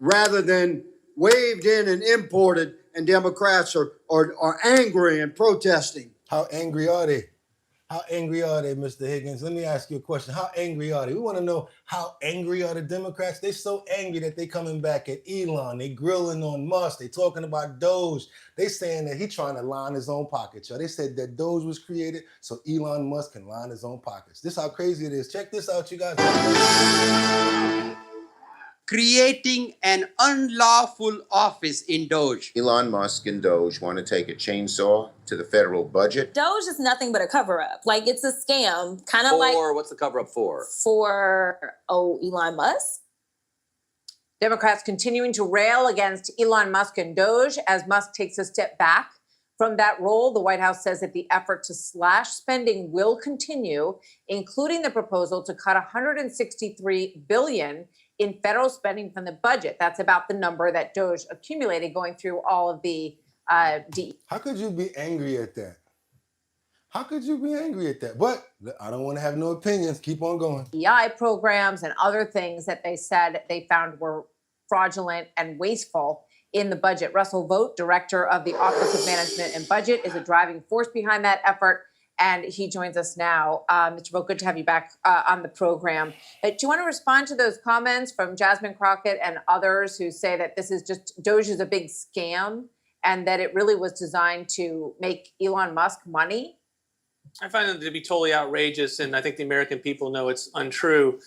rather than waved in and imported, and Democrats are angry and protesting. How angry are they? How angry are they, Mr. Higgins? Let me ask you a question. How angry are they? We want to know how angry are the Democrats? They're so angry that they coming back at Elon. They grilling on Musk. They talking about Doge. They saying that he trying to line his own pockets. They said that Doge was created so Elon Musk can line his own pockets. This is how crazy it is. Check this out, you guys. Creating an unlawful office in Doge. Elon Musk and Doge want to take a chainsaw to the federal budget. Doge is nothing but a cover-up. Like, it's a scam, kind of like... What's the cover-up for? Elon Musk. Democrats continuing to rail against Elon Musk and Doge as Musk takes a step back from that role. The White House says that the effort to slash spending will continue, including the proposal to cut $163 billion in federal spending from the budget. That's about the number that Doge accumulated going through all of the How could you be angry at that? How could you be angry at that? But I don't want to have no opinions. Keep on going. DEI programs and other things that they said they found were fraudulent and wasteful in the budget. Russell Vogt, director of the Office of Management and Budget, is a driving force behind that effort. And he joins us now. Mr. Vogt, good to have you back on the program. Do you want to respond to those comments from Jasmine Crockett and others who say that this is just, Doge is a big scam and that it really was designed to make Elon Musk money? I find them to be totally outrageous, and I think the American people know it's untrue.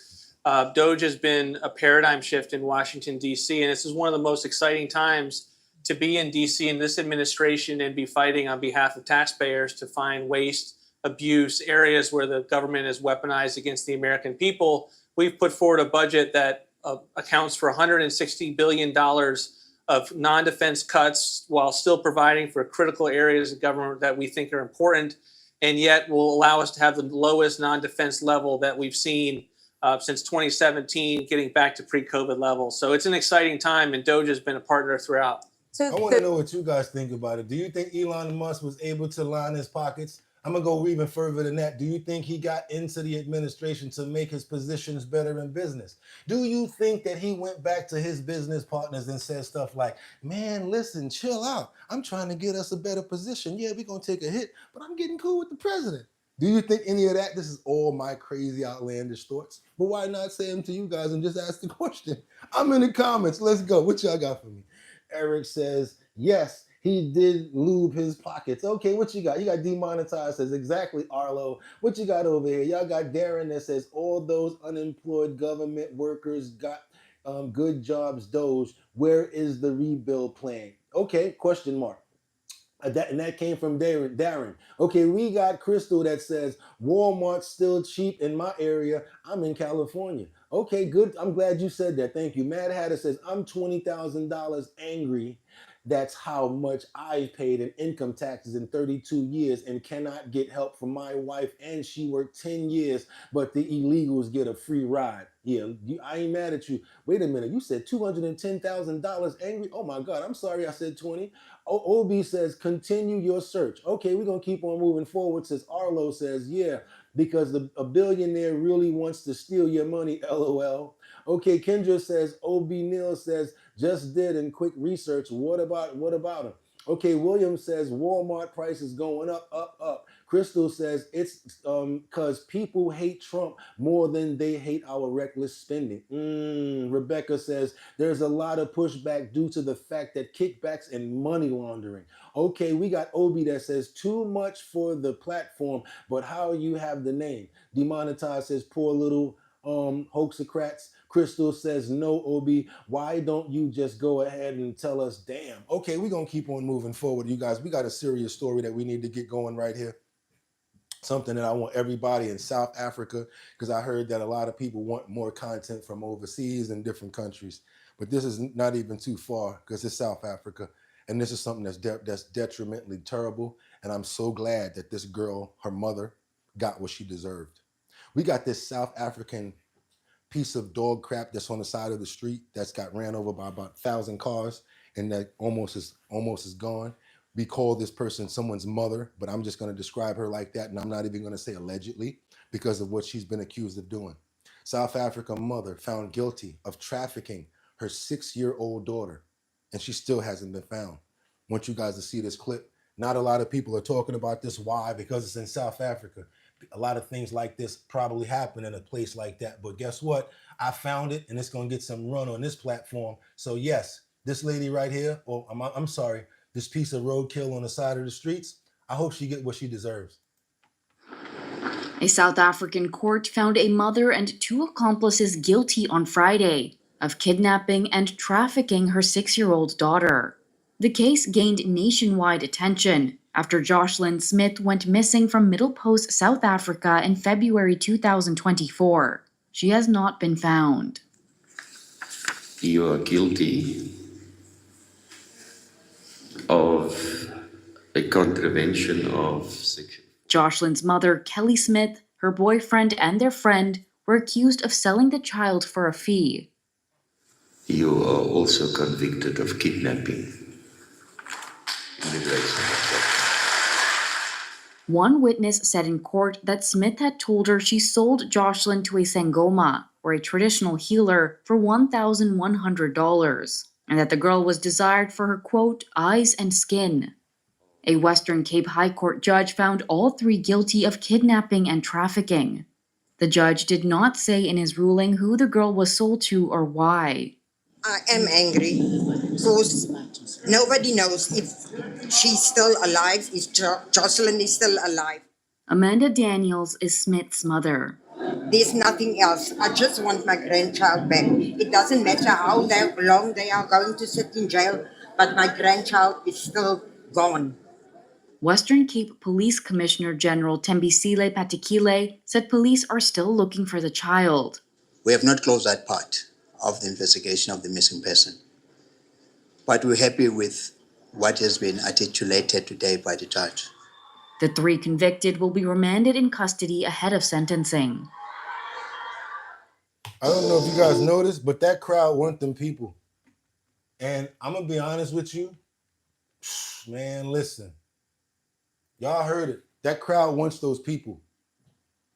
Doge has been a paradigm shift in Washington, D.C., and this is one of the most exciting times to be in D.C. in this administration and be fighting on behalf of taxpayers to find waste, abuse, areas where the government is weaponized against the American people. We've put forward a budget that accounts for $160 billion of non-defense cuts while still providing for critical areas of government that we think are important, and yet will allow us to have the lowest non-defense level that we've seen since 2017, getting back to pre-COVID levels. So it's an exciting time, and Doge has been a partner throughout. I want to know what you guys think about it. Do you think Elon Musk was able to line his pockets? I'm going to go even further than that. Do you think he got into the administration to make his positions better in business? Do you think that he went back to his business partners and said stuff like, man, listen, chill out. I'm trying to get us a better position. Yeah, we're going to take a hit, but I'm getting cool with the president. Do you think any of that? This is all my crazy, outlandish thoughts. But why not say them to you guys and just ask the question? I'm in the comments. Let's go. What y'all got for me? Eric says, yes, he did lube his pockets. Okay, what you got? You got demonetized, says exactly, Arlo. What you got over here? Y'all got Darren that says all those unemployed government workers got good jobs, Doge. Where is the rebuild plan? Okay, question mark. And that came from Darren. Okay, we got Crystal that says Walmart's still cheap in my area. I'm in California. Okay, good. I'm glad you said that. Thank you. Mad Hatter says I'm $20,000 angry. That's how much I've paid in income taxes in 32 years and cannot get help from my wife. And she worked 10 years, but the illegals get a free ride. Yeah, I ain't mad at you. Wait a minute. You said $210,000 angry? Oh my God. I'm sorry I said 20. OB says, continue your search. Okay, we're going to keep on moving forward. Says Arlo says, yeah, because a billionaire really wants to steal your money, LOL. Okay, Kendra says, OB Neil says, just did in quick research. What about him? Okay, William says, Walmart prices going up, up, up. Crystal says, it's because people hate Trump more than they hate our reckless spending. Rebecca says, there's a lot of pushback due to the fact that kickbacks and money laundering. Okay, we got Obi that says, too much for the platform, but how you have the name? Demonetized says, poor little hoaxocrats. Crystal says, no, Obi, why don't you just go ahead and tell us, damn? Okay, we're going to keep on moving forward, you guys. We got a serious story that we need to get going right here. Something that I want everybody in South Africa, because I heard that a lot of people want more content from overseas and different countries. But this is not even too far, because it's South Africa. And this is something that's detrimentally terrible. And I'm so glad that this girl, her mother, got what she deserved. We got this South African piece of dog crap that's on the side of the street that's got ran over by about 1,000 cars and that almost is gone. We call this person someone's mother, but I'm just going to describe her like that, and I'm not even going to say allegedly because of what she's been accused of doing. South African mother found guilty of trafficking her 6-year-old daughter, and she still hasn't been found. I want you guys to see this clip. Not a lot of people are talking about this. Why? Because it's in South Africa. A lot of things like this probably happen in a place like that. But guess what? I found it, and it's going to get some run on this platform. So yes, this lady right here, or I'm sorry, this piece of roadkill on the side of the streets, I hope she get what she deserves. A South African court found a mother and 2 accomplices guilty on Friday of kidnapping and trafficking her 6-year-old daughter. The case gained nationwide attention after Jocelyn Smith went missing from Middle Post, South Africa in February 2024. She has not been found. You are guilty of a contravention of sexual. Jocelyn's mother, Kelly Smith, her boyfriend, and their friend were accused of selling the child for a fee. You are also convicted of kidnapping. One witness said in court that Smith had told her she sold Jocelyn to a Sangoma, or a traditional healer, for $1,100, and that the girl was desired for her, quote, eyes and skin. A Western Cape High Court judge found all 3 guilty of kidnapping and trafficking. The judge did not say in his ruling who the girl was sold to or why. I am angry because nobody knows if she's still alive, if Jocelyn is still alive. Amanda Daniels is Smith's mother. There's nothing else. I just want my grandchild back. It doesn't matter how long they are going to sit in jail, but my grandchild is still gone. Western Cape Police Commissioner General Tembisile Patekile said police are still looking for the child. We have not closed that part of the investigation of the missing person, but we're happy with what has been articulated today by the judge. The 3 convicted will be remanded in custody ahead of sentencing. I don't know if you guys noticed, but that crowd want them people. And I'm going to be honest with you. Man, listen. Y'all heard it. That crowd wants those people.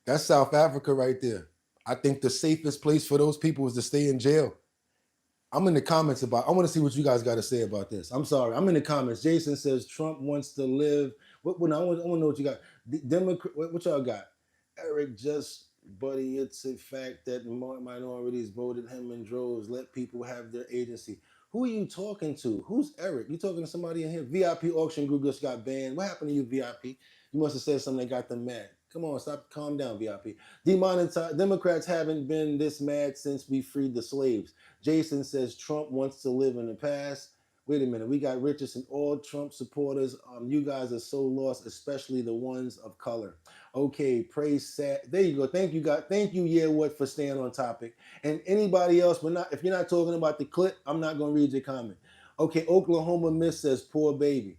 That's South Africa right there. I think the safest place for those people is to stay in jail. I'm in the comments I want to see what you guys got to say about this. I'm sorry. I'm in the comments. Jason says Trump wants to live. I want to know what you got. The Democrat, what y'all got? Eric, just buddy, it's a fact that minorities voted him in droves. Let people have their agency. Who are you talking to? Who's Eric? You talking to somebody in here? VIP auction group just got banned. What happened to you, VIP? You must have said something that got them mad. Come on, stop, calm down, VIP. Demonetize. Democrats haven't been this mad since we freed the slaves. Jason says Trump wants to live in the past. Wait a minute, we got Richardson, all Trump supporters. You guys are so lost, especially the ones of color. Okay, praise sad. There you go. Thank you, God. Thank you, yeah, what, for staying on topic. And anybody else, if you're not talking about the clip, I'm not gonna read your comment. Okay, Oklahoma Miss says poor baby.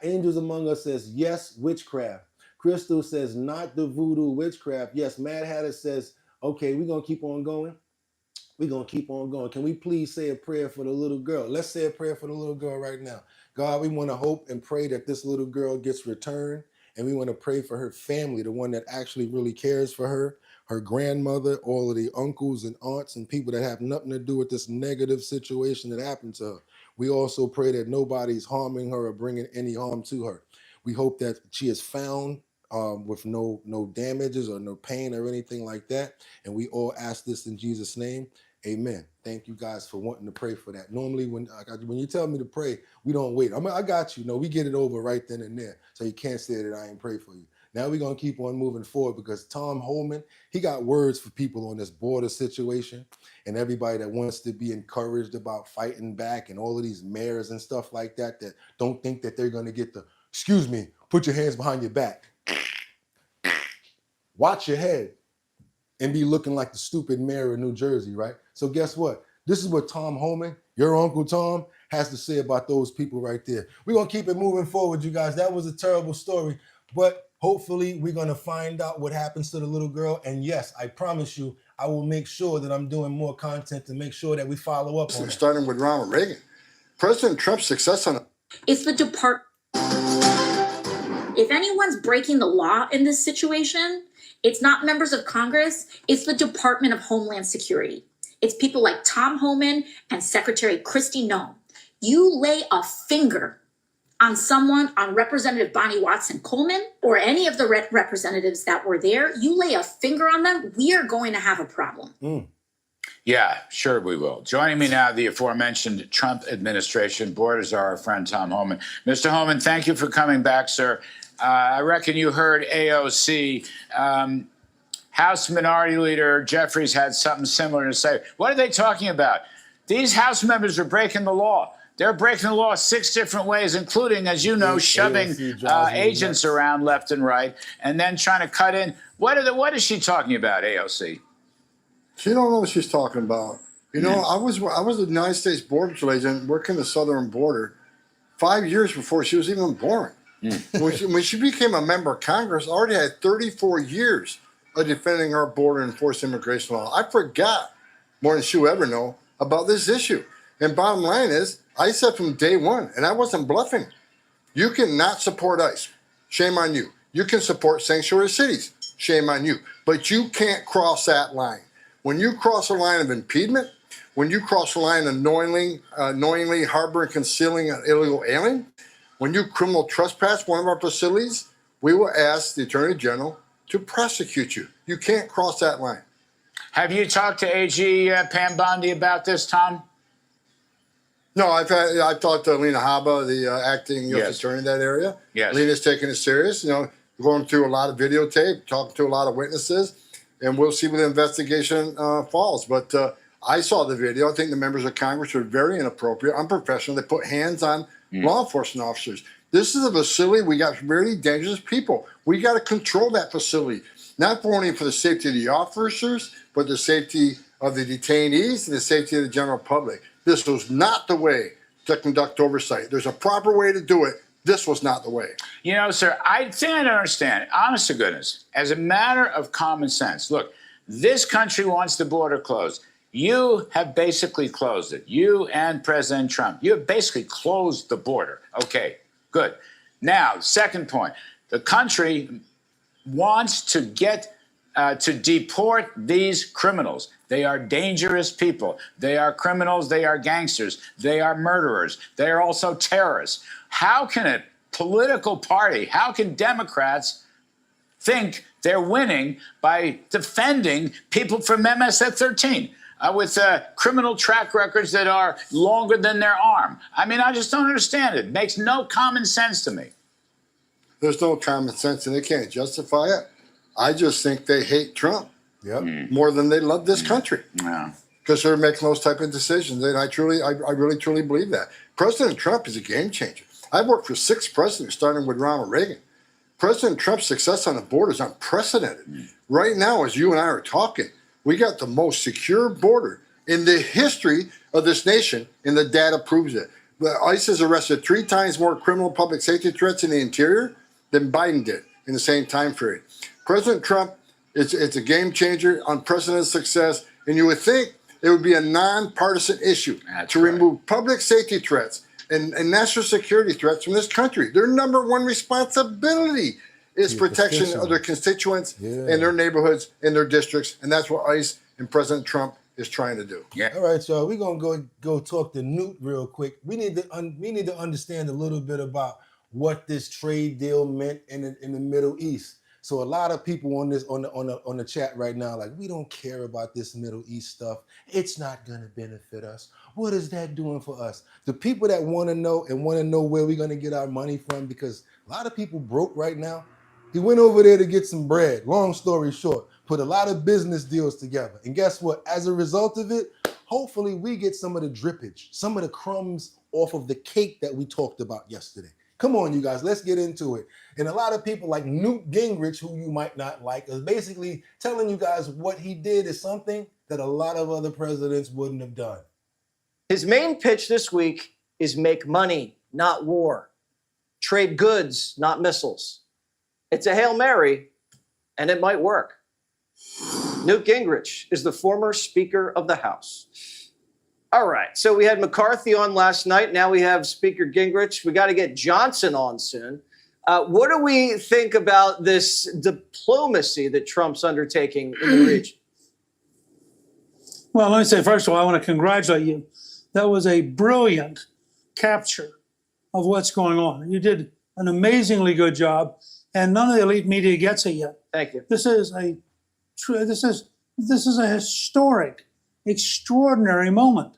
Angels Among Us says yes, witchcraft. Crystal says not the voodoo witchcraft. Yes, Mad Hatter says, okay, we're gonna keep on going. We're going to keep on going. Can we please say a prayer for the little girl? Let's say a prayer for the little girl right now. God, we want to hope and pray that this little girl gets returned. And we want to pray for her family, the one that actually really cares for her, her grandmother, all of the uncles and aunts and people that have nothing to do with this negative situation that happened to her. We also pray that nobody's harming her or bringing any harm to her. We hope that she is found with no damages or no pain or anything like that. And we all ask this in Jesus' name. Amen. Thank you guys for wanting to pray for that. Normally, when you tell me to pray, we don't wait. I got you. No, we get it over right then and there. So you can't say that I ain't pray for you. Now we're going to keep on moving forward because Tom Holman, he got words for people on this border situation and everybody that wants to be encouraged about fighting back and all of these mayors and stuff like that that don't think that they're going to get the, excuse me, put your hands behind your back. Watch your head and be looking like the stupid mayor of New Jersey, right? So guess what? This is what Tom Holman, your Uncle Tom, has to say about those people right there. We're going to keep it moving forward, you guys. That was a terrible story, but hopefully we're going to find out what happens to the little girl. And yes, I promise you, I will make sure that I'm doing more content to make sure that we follow up on it. Starting with Ronald Reagan. President Trump's success on It's the depart. If anyone's breaking the law in this situation, it's not members of Congress, it's the Department of Homeland Security. It's people like Tom Homan and Secretary Kristi Noem. You lay a finger on someone, on Representative Bonnie Watson Coleman, or any of the representatives that were there, you lay a finger on them, we are going to have a problem. Yeah, sure we will. Joining me now, the aforementioned Trump administration board is our friend Tom Homan. Mr. Homan, thank you for coming back, sir. I reckon you heard AOC. House Minority Leader Jeffries had something similar to say. What are they talking about? These House members are breaking the law. They're breaking the law 6 different ways, including, as you know, shoving agents around left and right, and then trying to cut in. What is she talking about, AOC? She don't know what she's talking about. You know, I was a United States Border agent working the southern border 5 years before she was even born. When she became a member of Congress, I already had 34 years of defending our border and enforced immigration law. I forgot more than she'll ever know about this issue. And bottom line is, I said from day one, and I wasn't bluffing, you cannot support ICE. Shame on you. You can support sanctuary cities. Shame on you. But you can't cross that line. When you cross a line of impediment, when you cross a line of knowingly harboring, concealing an illegal alien, when you criminal trespass one of our facilities, we will ask the Attorney General to prosecute you. You can't cross that line. Have you talked to AG Pam Bondi about this, Tom? No, I've talked to Lena Haba, the acting U.S. attorney in that area. Yes. Lena's taking it serious. You know, going through a lot of videotape, talking to a lot of witnesses, and we'll see where the investigation falls. But I saw the video. I think the members of Congress were very inappropriate, unprofessional. They put hands on law enforcement officers. This is a facility. We got very dangerous people. We got to control that facility, not only for the safety of the officers, but the safety of the detainees and the safety of the general public. This was not the way to conduct oversight. There's a proper way to do it. This was not the way. You know, sir, I think I don't understand. Honest to goodness, as a matter of common sense, look, this country wants the border closed. You have basically closed it. You and President Trump. You have basically closed the border. Okay, good. Now, second point, the country wants to get to deport these criminals. They are dangerous people. They are criminals. They are gangsters. They are murderers. They are also terrorists. How can a political party, how can Democrats think they're winning by defending people from MS-13 with criminal track records that are longer than their arm. I mean, I just don't understand it. It makes no common sense to me. There's no common sense, and they can't justify it. I just think they hate Trump more than they love this country. Because they're making those type of decisions, and I really truly believe that. President Trump is a game changer. I've worked for 6 presidents, starting with Ronald Reagan. President Trump's success on the border is unprecedented. Right now, as you and I are talking, we got the most secure border in the history of this nation, and the data proves it. ICE has arrested 3 times more criminal public safety threats in the interior than Biden did in the same time period. President Trump, it's a game changer, unprecedented success, and you would think it would be a nonpartisan issue to remove public safety threats and national security threats from this country. Their number one responsibility is protection of their constituents and their neighborhoods and their districts, and that's what ICE and President Trump is trying to do. All right, y'all. We're gonna go talk to Newt real quick. We need to understand a little bit about what this trade deal meant in the Middle East. So a lot of people on the chat right now, like, we don't care about this Middle East stuff. It's not gonna benefit us. What is that doing for us? The people that want to know where we're gonna get our money from, because a lot of people broke right now. He went over there to get some bread. Long story short, put a lot of business deals together. And guess what? As a result of it, hopefully we get some of the drippage, some of the crumbs off of the cake that we talked about yesterday. Come on, you guys, let's get into it. And a lot of people like Newt Gingrich, who you might not like, is basically telling you guys what he did is something that a lot of other presidents wouldn't have done. His main pitch this week is make money, not war. Trade goods, not missiles. It's a Hail Mary, and it might work. Newt Gingrich is the former Speaker of the House. All right, so we had McCarthy on last night. Now we have Speaker Gingrich. We got to get Johnson on soon. What do we think about this diplomacy that Trump's undertaking in the region? Well, let me say, first of all, I want to congratulate you. That was a brilliant capture of what's going on. You did an amazingly good job, and none of the elite media gets it yet. Thank you. This is a historic, extraordinary moment.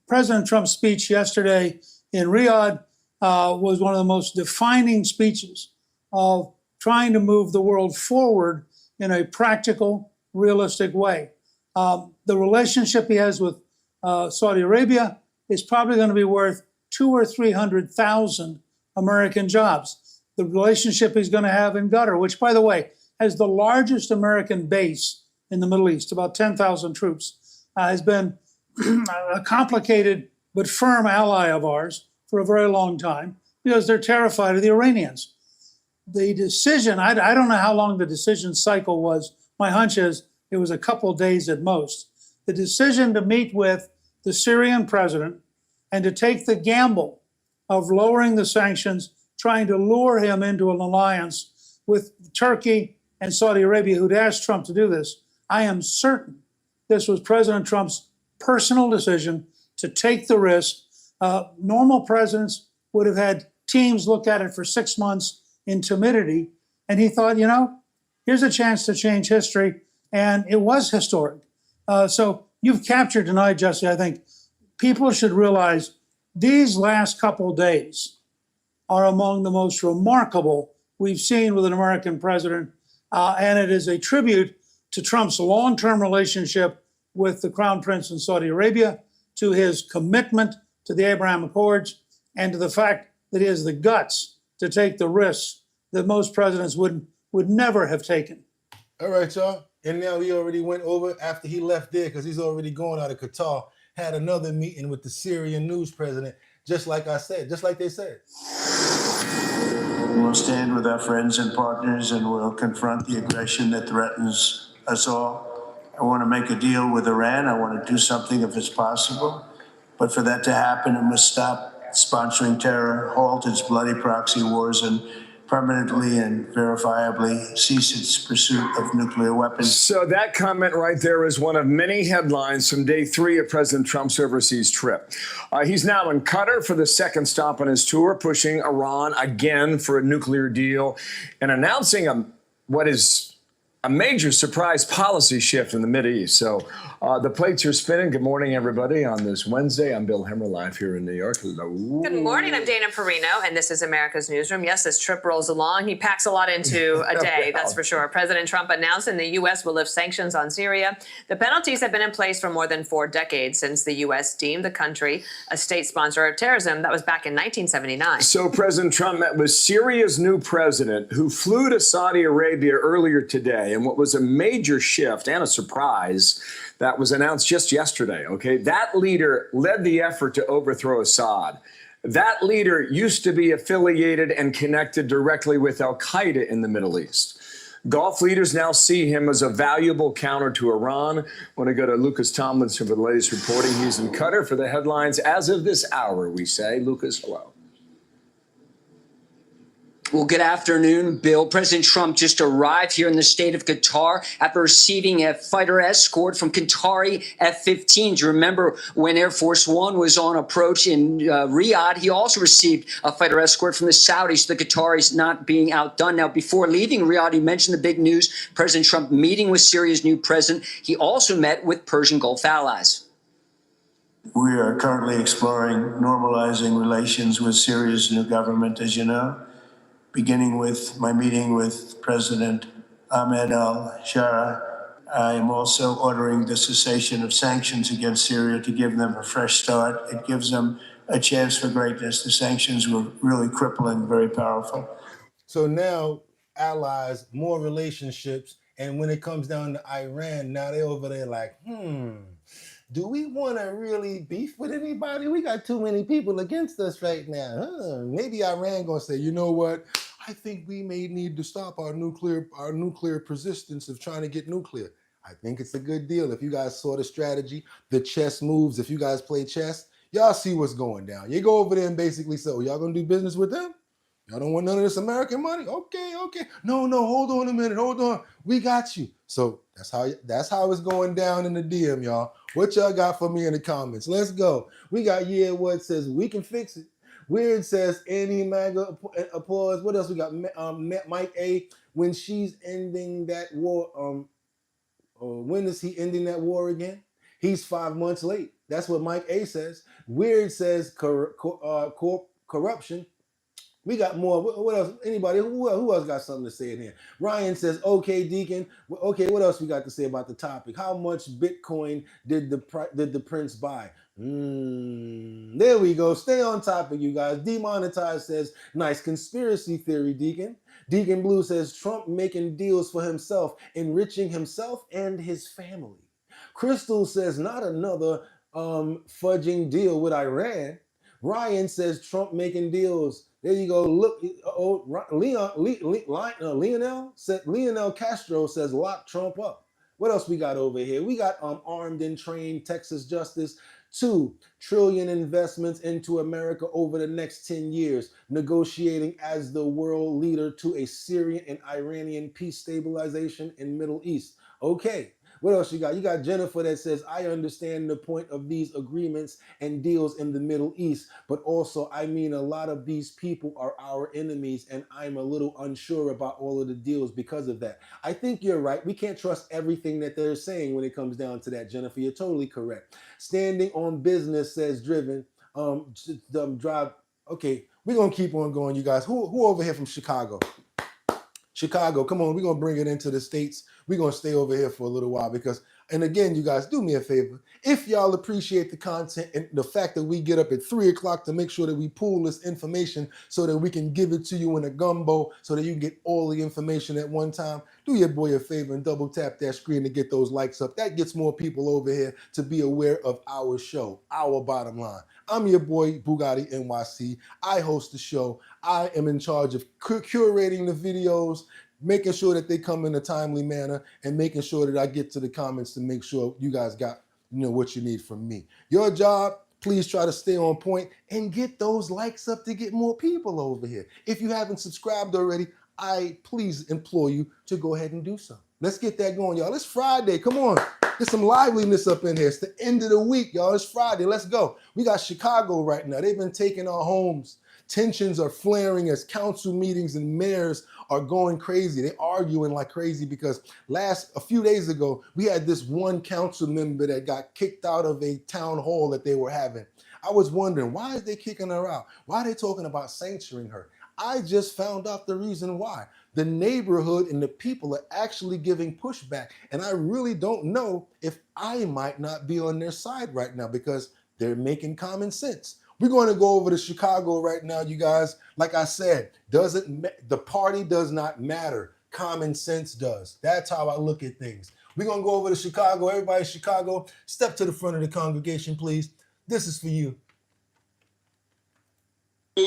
President Trump's speech yesterday in Riyadh was one of the most defining speeches of trying to move the world forward in a practical, realistic way. The relationship he has with Saudi Arabia is probably going to be worth 200,000 or 300,000 American jobs. The relationship he's going to have in Qatar, which, by the way, has the largest American base in the Middle East, about 10,000 troops, has been a complicated but firm ally of ours for a very long time because they're terrified of the Iranians. The decision, I don't know how long the decision cycle was. My hunch is it was a couple days at most. The decision to meet with the Syrian president and to take the gamble of lowering the sanctions, trying to lure him into an alliance with Turkey and Saudi Arabia, who'd asked Trump to do this. I am certain this was President Trump's personal decision to take the risk. Normal presidents would have had teams look at it for 6 months in timidity. And he thought, here's a chance to change history. And it was historic. So you've captured tonight, Jesse. I think people should realize these last couple days are among the most remarkable we've seen with an American president. And it is a tribute to Trump's long-term relationship with the Crown Prince in Saudi Arabia, to his commitment to the Abraham Accords, and to the fact that he has the guts to take the risks that most presidents would never have taken. All right, y'all. And now he already went over after he left there, because he's already going out of Qatar, had another meeting with the Syrian news president, just like I said, just like they said. We'll stand with our friends and partners, and we'll confront the aggression that threatens us all. I want to make a deal with Iran. I want to do something if it's possible. But for that to happen, it must stop sponsoring terror, halt its bloody proxy wars, and permanently and verifiably cease its pursuit of nuclear weapons. So that comment right there is one of many headlines from day 3 of President Trump's overseas trip. He's now in Qatar for the second stop on his tour, pushing Iran again for a nuclear deal and announcing what is a major surprise policy shift in the Mideast. So the plates are spinning. Good morning, everybody. On this Wednesday, I'm Bill Hemmer, live here in New York. Hello. Good morning. I'm Dana Perino, and this is America's Newsroom. Yes, this trip rolls along. He packs a lot into a day, that's for sure. President Trump announcing the U.S. will lift sanctions on Syria. The penalties have been in place for more than 4 decades since the U.S. deemed the country a state sponsor of terrorism. That was back in 1979. So President Trump met with Syria's new president, who flew to Saudi Arabia earlier today. And what was a major shift and a surprise that was announced just yesterday, okay? That leader led the effort to overthrow Assad. That leader used to be affiliated and connected directly with al-Qaeda in the Middle East. Gulf leaders now see him as a valuable counter to Iran. I want to go to Lucas Tomlinson for the latest reporting. He's in Qatar for the headlines as of this hour, we say. Lucas, hello. Well, good afternoon, Bill. President Trump just arrived here in the state of Qatar after receiving a fighter escort from Qatari F-15s. You remember when Air Force One was on approach in Riyadh, he also received a fighter escort from the Saudis, the Qataris not being outdone. Now, before leaving Riyadh, he mentioned the big news, President Trump meeting with Syria's new president. He also met with Persian Gulf allies. We are currently exploring normalizing relations with Syria's new government, as you know, beginning with my meeting with President Ahmed al-Shara. I am also ordering the cessation of sanctions against Syria to give them a fresh start. It gives them a chance for greatness. The sanctions were really crippling, very powerful. So now allies, more relationships, and when it comes down to Iran, now they're over there like, do we want to really beef with anybody? We got too many people against us right now. Maybe Iran gonna say, you know what? I think we may need to stop our nuclear persistence of trying to get nuclear. I think it's a good deal. If you guys saw the strategy, the chess moves, if you guys play chess, y'all see what's going down. You go over there and basically say, y'all gonna do business with them? Y'all don't want none of this American money? Okay. No, hold on a minute, hold on. We got you. So that's how it's going down in the DM, y'all. What y'all got for me in the comments? Let's go. We got what says we can fix it. Weird says anti-MAGA applause. What else we got? Mike A. When she's ending that war, when is he ending that war again? He's 5 months late. That's what Mike A. says. Weird says corruption. We got more. What else? Anybody? Who else got something to say in here? Ryan says, okay, Deacon. Okay, what else we got to say about the topic? How much Bitcoin did the prince buy? There we go. Stay on topic, you guys. Demonetized says, nice conspiracy theory, Deacon. Deacon Blue says, Trump making deals for himself, enriching himself and his family. Crystal says, not another fudging deal with Iran. Ryan says, Trump making deals. There you go. Look, Lionel Castro says, lock Trump up. What else we got over here? We got armed and trained Texas justice. 2 trillion investments into America over the next 10 years, negotiating as the world leader to a Syrian and Iranian peace stabilization in Middle East. Okay. What else you got? You got Jennifer that says, I understand the point of these agreements and deals in the Middle East, but also, I mean, a lot of these people are our enemies, and I'm a little unsure about all of the deals because of that. I think you're right. We can't trust everything that they're saying when it comes down to that, Jennifer. You're totally correct. Standing on business says Driven. Drive. Okay, we're going to keep on going, you guys. Who over here from Chicago? Chicago, come on, we're going to bring it into the States. We're going to stay over here for a little while because, and again, you guys, do me a favor. If y'all appreciate the content and the fact that we get up at 3 o'clock to make sure that we pull this information so that we can give it to you in a gumbo so that you can get all the information at one time, do your boy a favor and double tap that screen to get those likes up. That gets more people over here to be aware of our show, our bottom line. I'm your boy, Bugatti NYC. I host the show. I am in charge of curating the videos, making sure that they come in a timely manner, and making sure that I get to the comments to make sure you guys got what you need from me. Your job, Please try to stay on point and get those likes up to get more people over here. If you haven't subscribed already, I please implore you to go ahead and do so. Let's get that going, y'all. It's Friday. Come on. Get some liveliness up in here. It's the end of the week, y'all. It's Friday. Let's go. We got Chicago right now. They've been taking our homes. Tensions are flaring as council meetings and mayors are going crazy. They're arguing like crazy because a few days ago, we had this one council member that got kicked out of a town hall that they were having. I was wondering, why is they kicking her out? Why are they talking about censuring her? I just found out the reason why. The neighborhood and the people are actually giving pushback. And I really don't know if I might not be on their side right now because they're making common sense. We're going to go over to Chicago right now, you guys. Like I said, the party does not matter. Common sense does. That's how I look at things. We're going to go over to Chicago. Everybody in Chicago, step to the front of the congregation, please. This is for you.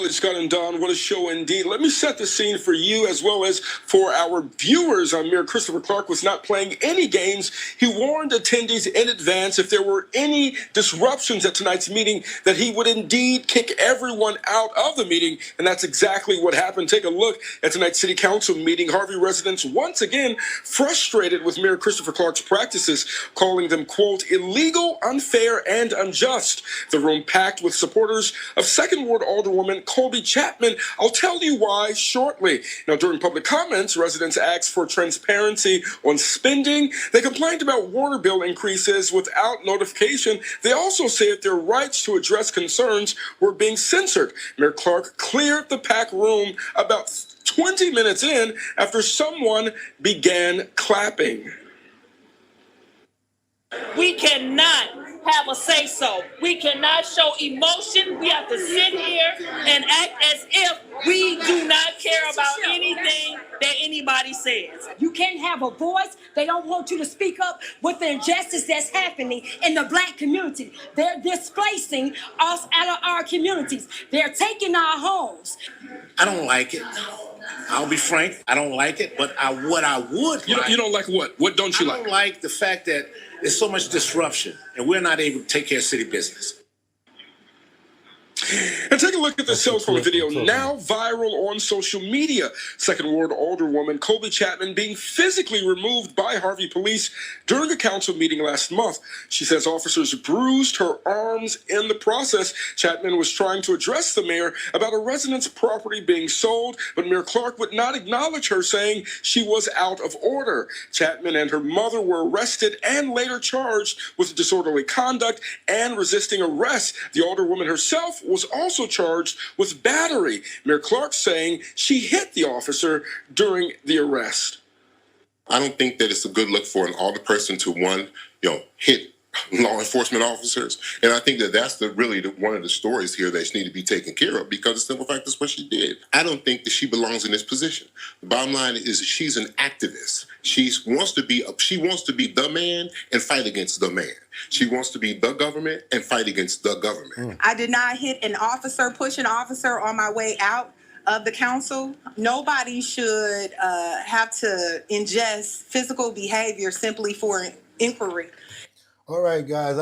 Scott and Don, what a show indeed. Let me set the scene for you as well as for our viewers. Mayor Christopher Clark was not playing any games. He warned attendees in advance if there were any disruptions at tonight's meeting that he would indeed kick everyone out of the meeting, and that's exactly what happened. Take a look at tonight's city council meeting. Harvey residents once again frustrated with Mayor Christopher Clark's practices, calling them, quote, illegal, unfair, and unjust. The room packed with supporters of Second Ward Alderwoman Colby Chapman. I'll tell you why shortly. Now, during public comments, residents asked for transparency on spending. They complained about water bill increases without notification. They also said their rights to address concerns were being censored. Mayor Clark cleared the packed room about 20 minutes in after someone began clapping. We cannot have a say-so. We cannot show emotion. We have to sit here and act as if we do not care about anything that anybody says. You can't have a voice. They don't want you to speak up with the injustice that's happening in the Black community. They're displacing us out of our communities. They're taking our homes. I don't like it. I'll be frank, I don't like it, but what I would like... You don't like what? What don't you like? I don't like the fact that there's so much disruption and we're not able to take care of city business. And take a look at the cell phone video now viral on social media. Second Ward Alderwoman Colby Chapman being physically removed by Harvey police during a council meeting last month. She says officers bruised her arms in the process. Chapman was trying to address the mayor about a resident's property being sold, but Mayor Clark would not acknowledge her, saying she was out of order. Chapman and her mother were arrested and later charged with disorderly conduct and resisting arrest. The alderwoman herself was also charged with battery. Mayor Clark saying she hit the officer during the arrest. I don't think that it's a good look for an alderperson to hit law enforcement officers. And I think that that's one of the stories here that need to be taken care of, because the simple fact is what she did. I don't think that she belongs in this position. The bottom line is she's an activist. She wants to be the man and fight against the man. She wants to be the government and fight against the government. I did not hit an officer, push an officer on my way out of the council. Nobody should have to ingest physical behavior simply for inquiry. All right, guys,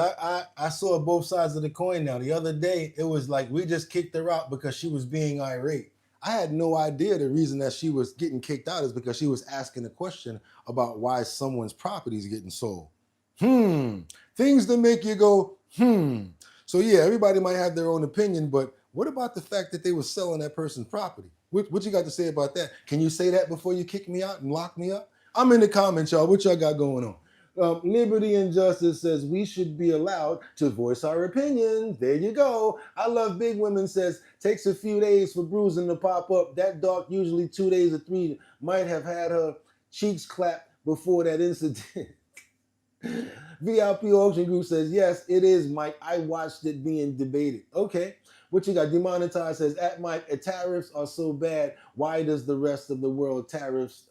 I saw both sides of the coin now. The other day, it was like we just kicked her out because she was being irate. I had no idea the reason that she was getting kicked out is because she was asking a question about why someone's property is getting sold. Things that make you go, So yeah, everybody might have their own opinion, but what about the fact that they were selling that person's property? What you got to say about that? Can you say that before you kick me out and lock me up? I'm in the comments, y'all. What y'all got going on? Liberty and Justice says we should be allowed to voice our opinions. There you go. I Love Big Women says takes a few days for bruising to pop up. That doc usually 2 days or 3 might have had her cheeks clapped before that incident. VIP Auction Group says, yes, it is, Mike. I watched it being debated. Okay. What you got? Demonetized says, at Mike, tariffs are so bad. Why does the rest of the world tariffs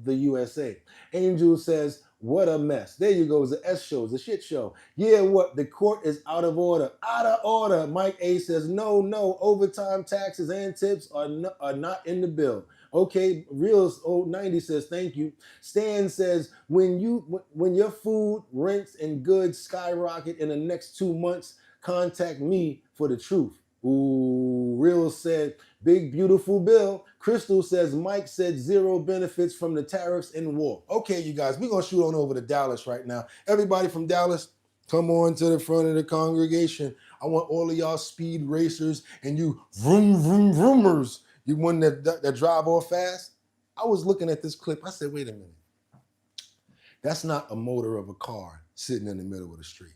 the USA? Angel says, what a mess. There you go. It's the S show. It's a shit show. Yeah, what? The court is out of order. Out of order. Mike A says, no. Overtime taxes and tips are not in the bill. Okay, Reels 090 says, thank you. Stan says, when your food, rents, and goods skyrocket in the next 2 months, Contact me for the truth. Ooh, Real said, big beautiful bill. Crystal says, Mike said 0 benefits from the tariffs and war. Okay, you guys, we're going to shoot on over to Dallas right now. Everybody from Dallas, come on to the front of the congregation. I want all of y'all speed racers and you vroom, vroom, vroomers. You one that drive off fast. I was looking at this clip. I said, wait a minute. That's not a motor of a car sitting in the middle of the street.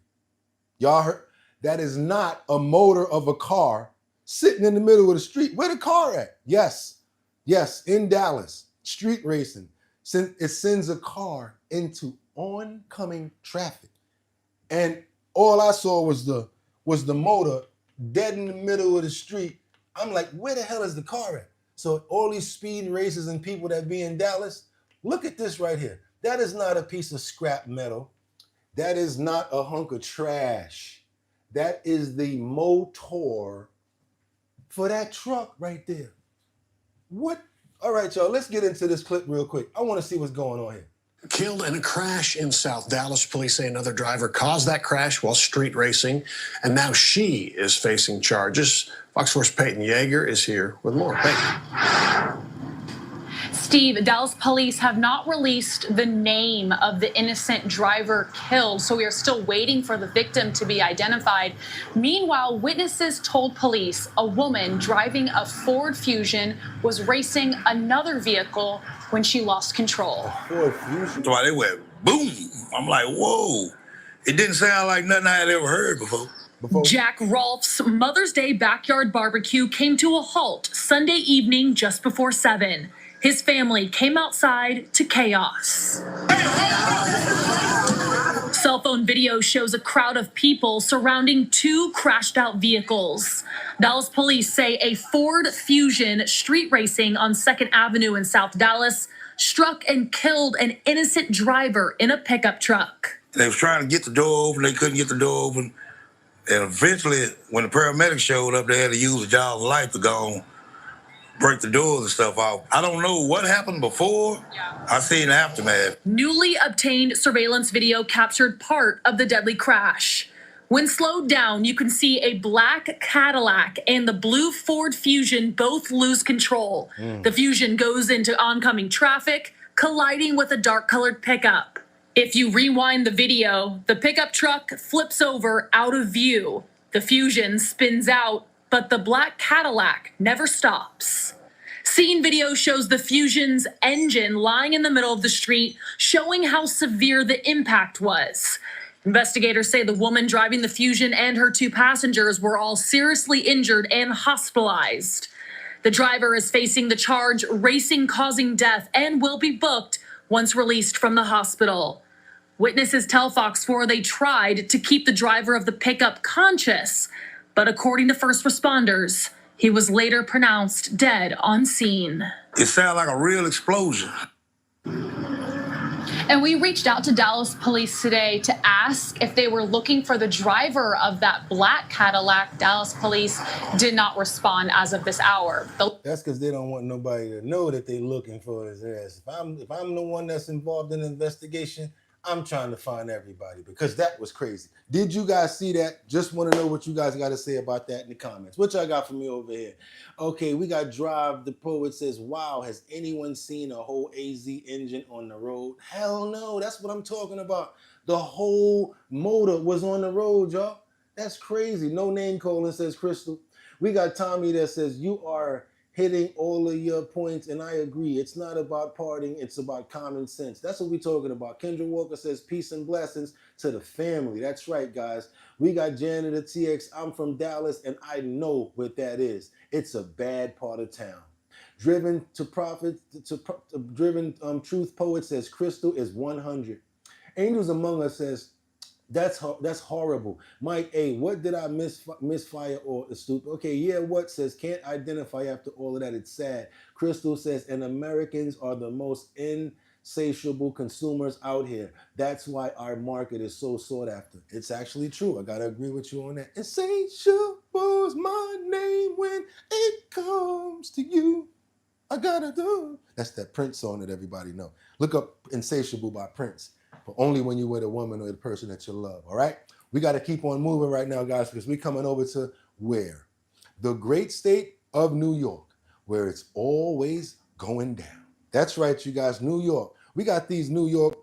Y'all heard? That is not a motor of a car sitting in the middle of the street. Where the car at? Yes, in Dallas, street racing. It sends a car into oncoming traffic. And all I saw was the motor dead in the middle of the street. I'm like, where the hell is the car at? So all these speed races and people that be in Dallas, look at this right here. That is not a piece of scrap metal. That is not a hunk of trash. That is the motor for that truck right there. What? All right, y'all, let's get into this clip real quick. I want to see what's going on here. Killed in a crash in South Dallas. Police say another driver caused that crash while street racing, and now she is facing charges. Fox 4's Peyton Yeager is here with more. Peyton. Steve, Dallas police have not released the name of the innocent driver killed, so we are still waiting for the victim to be identified. Meanwhile, witnesses told police a woman driving a Ford Fusion was racing another vehicle when she lost control. Ford Fusion? So they went boom. I'm like, whoa. It didn't sound like nothing I had ever heard before. Jack Rolfe's Mother's Day backyard barbecue came to a halt Sunday evening just before 7. His family came outside to chaos. Cell phone video shows a crowd of people surrounding 2 crashed out vehicles. Dallas police say a Ford Fusion street racing on 2nd Avenue in South Dallas struck and killed an innocent driver in a pickup truck. They was trying to get the door open. They couldn't get the door open. And eventually, when the paramedics showed up, they had to use a child's life to go on. Break the doors and stuff off. I don't know what happened before. I seen the aftermath. Newly obtained surveillance video captured part of the deadly crash. When slowed down, you can see a black Cadillac and the blue Ford Fusion both lose control. The Fusion goes into oncoming traffic, colliding with a dark-colored pickup. If you rewind the video, the pickup truck flips over out of view. The Fusion spins out, but the black Cadillac never stops. Scene video shows the Fusion's engine lying in the middle of the street, showing how severe the impact was. Investigators say the woman driving the Fusion and her 2 passengers were all seriously injured and hospitalized. The driver is facing the charge racing causing death and will be booked once released from the hospital. Witnesses tell Fox 4 they tried to keep the driver of the pickup conscious, but according to first responders, he was later pronounced dead on scene. It sounded like a real explosion. And we reached out to Dallas police today to ask if they were looking for the driver of that black Cadillac. Dallas police did not respond as of this hour. That's because they don't want nobody to know that they're looking for his ass. If I'm the one that's involved in the investigation, I'm trying to find everybody because that was crazy. Did you guys see that? Just want to know what you guys got to say about that in the comments. What y'all got for me over here? Okay, we got Drive the Poet says, wow, has anyone seen a whole AZ engine on the road? Hell no, that's what I'm talking about. The whole motor was on the road, y'all. That's crazy. No name calling says Crystal. We got Tommy that says, you are hitting all of your points, and I agree. It's not about partying, it's about common sense. That's what we're talking about. Kendra Walker says, peace and blessings to the family. That's right, guys. We got Janitor TX. I'm from Dallas, and I know what that is. It's a bad part of town. Driven to Profit, Truth Poet says, Crystal is 100. Angels Among Us says, that's horrible. Mike A, what did I misfire or stupid? Okay, yeah, what says, can't identify after all of that. It's sad. Crystal says, and Americans are the most insatiable consumers out here. That's why our market is so sought after. It's actually true. I got to agree with you on that. Insatiable is my name when it comes to you. I gotta do. That's that Prince song that everybody know. Look up Insatiable by Prince. But only when you're with a woman or the person that you love, all right? We got to keep on moving right now, guys, because we're coming over to where? The great state of New York, where it's always going down. That's right, you guys, New York. We got these New York,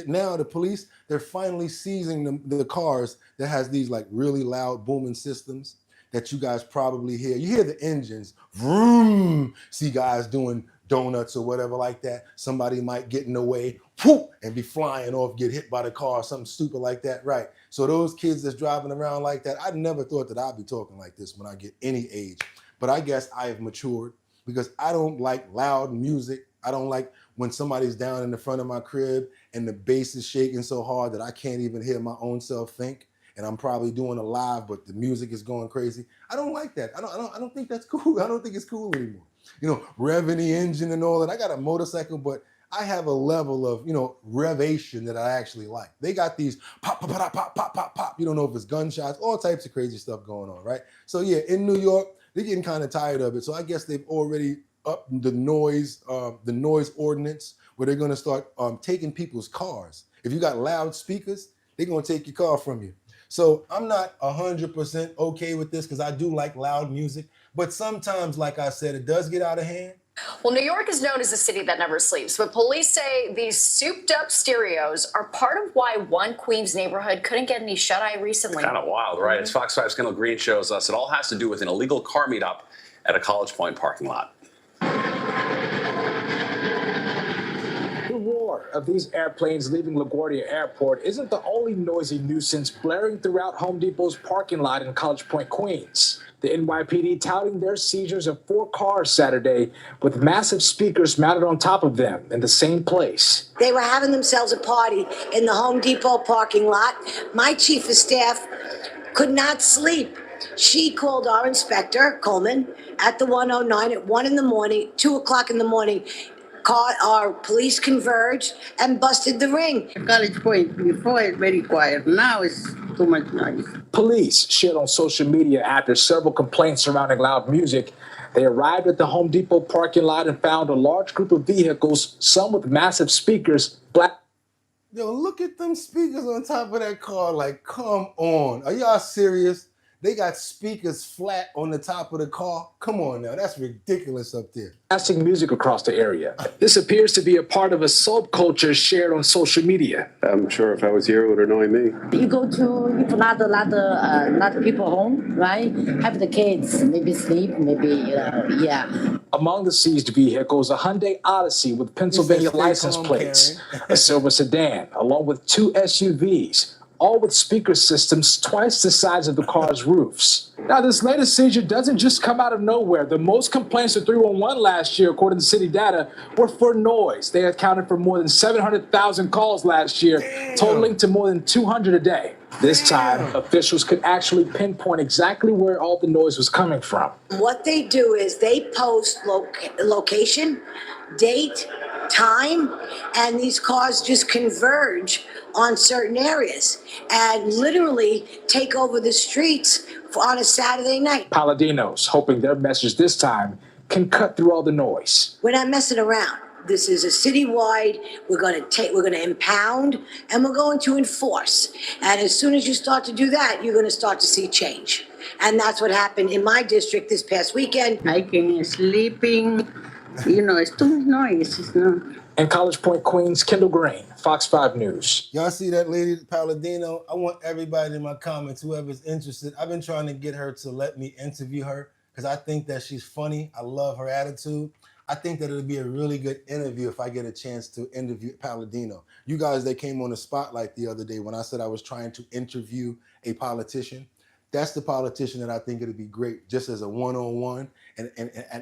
now the police, they're finally seizing the cars that has these like really loud booming systems that you guys probably hear. You hear the engines, vroom, see guys doing donuts or whatever like that. Somebody might get in the way, whoop, and be flying off, get hit by the car, something stupid like that, right? So those kids that's driving around like that, I never thought that I'd be talking like this when I get any age. But I guess I have matured because I don't like loud music. I don't like when somebody's down in the front of my crib and the bass is shaking so hard that I can't even hear my own self think. And I'm probably doing a live, but the music is going crazy. I don't like that. I don't think that's cool. I don't think it's cool anymore. You know, revving the engine and all that. I got a motorcycle, but I have a level of, you know, revation that I actually like. They got these pop, pop, pop, pop, pop, pop, pop. You don't know if it's gunshots, all types of crazy stuff going on, right? So yeah, in New York, they're getting kind of tired of it. So I guess they've already upped the noise ordinance where they're going to start taking people's cars. If you got loud speakers, they're going to take your car from you. So I'm not 100% okay with this because I do like loud music. But sometimes, like I said, it does get out of hand. Well, New York is known as a city that never sleeps, but police say these souped-up stereos are part of why one Queens neighborhood couldn't get any shut-eye recently. Kind of wild, right? As Fox 5's Kendall Green shows us, it all has to do with an illegal car meetup at a College Point parking lot. The roar of these airplanes leaving LaGuardia Airport isn't the only noisy nuisance blaring throughout Home Depot's parking lot in College Point, Queens. The NYPD touting their seizures of 4 cars Saturday with massive speakers mounted on top of them in the same place. They were having themselves a party in the Home Depot parking lot. My chief of staff could not sleep. She called our inspector, Coleman, at the 109 at 1 in the morning, 2 o'clock in the morning. Our police converged and busted the ring. College Point, before it's very quiet. Now it's too much noise. Police shared on social media after several complaints surrounding loud music. They arrived at the Home Depot parking lot and found a large group of vehicles, some with massive speakers, Yo, look at them speakers on top of that car. Like, come on. Are y'all serious? They got speakers flat on the top of the car. Come on now, that's ridiculous up there. blasting music across the area. This appears to be a part of a subculture shared on social media. I'm sure if I was here, it would annoy me. You go to if lot of people home, right? Have the kids maybe sleep, maybe yeah. Among the seized vehicles, a Hyundai Odyssey with Pennsylvania license plates, a silver sedan, along with 2 SUVs, all with speaker systems twice the size of the car's roofs. Now, this latest seizure doesn't just come out of nowhere. The most complaints to 311 last year, according to city data, were for noise. They accounted for more than 700,000 calls last year, totaling to more than 200 a day. This time, officials could actually pinpoint exactly where all the noise was coming from. What they do is they post location, date, time, and these cars just converge on certain areas and literally take over the streets on a Saturday night. Paladinos hoping their message this time can cut through all the noise. We're not messing around. This is a citywide. We're going to impound, and we're going to enforce. And as soon as you start to do that, you're going to start to see change. And that's what happened in my district this past weekend. I can sleeping. You know, it's too much noise. It's not. In College Point, Queens, Kendall Green, Fox 5 News. Y'all see that lady, Palladino? I want everybody in my comments, whoever's interested, I've been trying to get her to let me interview her because I think that she's funny. I love her attitude. I think that it'll be a really good interview if I get a chance to interview Palladino. You guys, they came on the spotlight the other day when I said I was trying to interview a politician. That's the politician that I think it'd be great just as a one-on-one and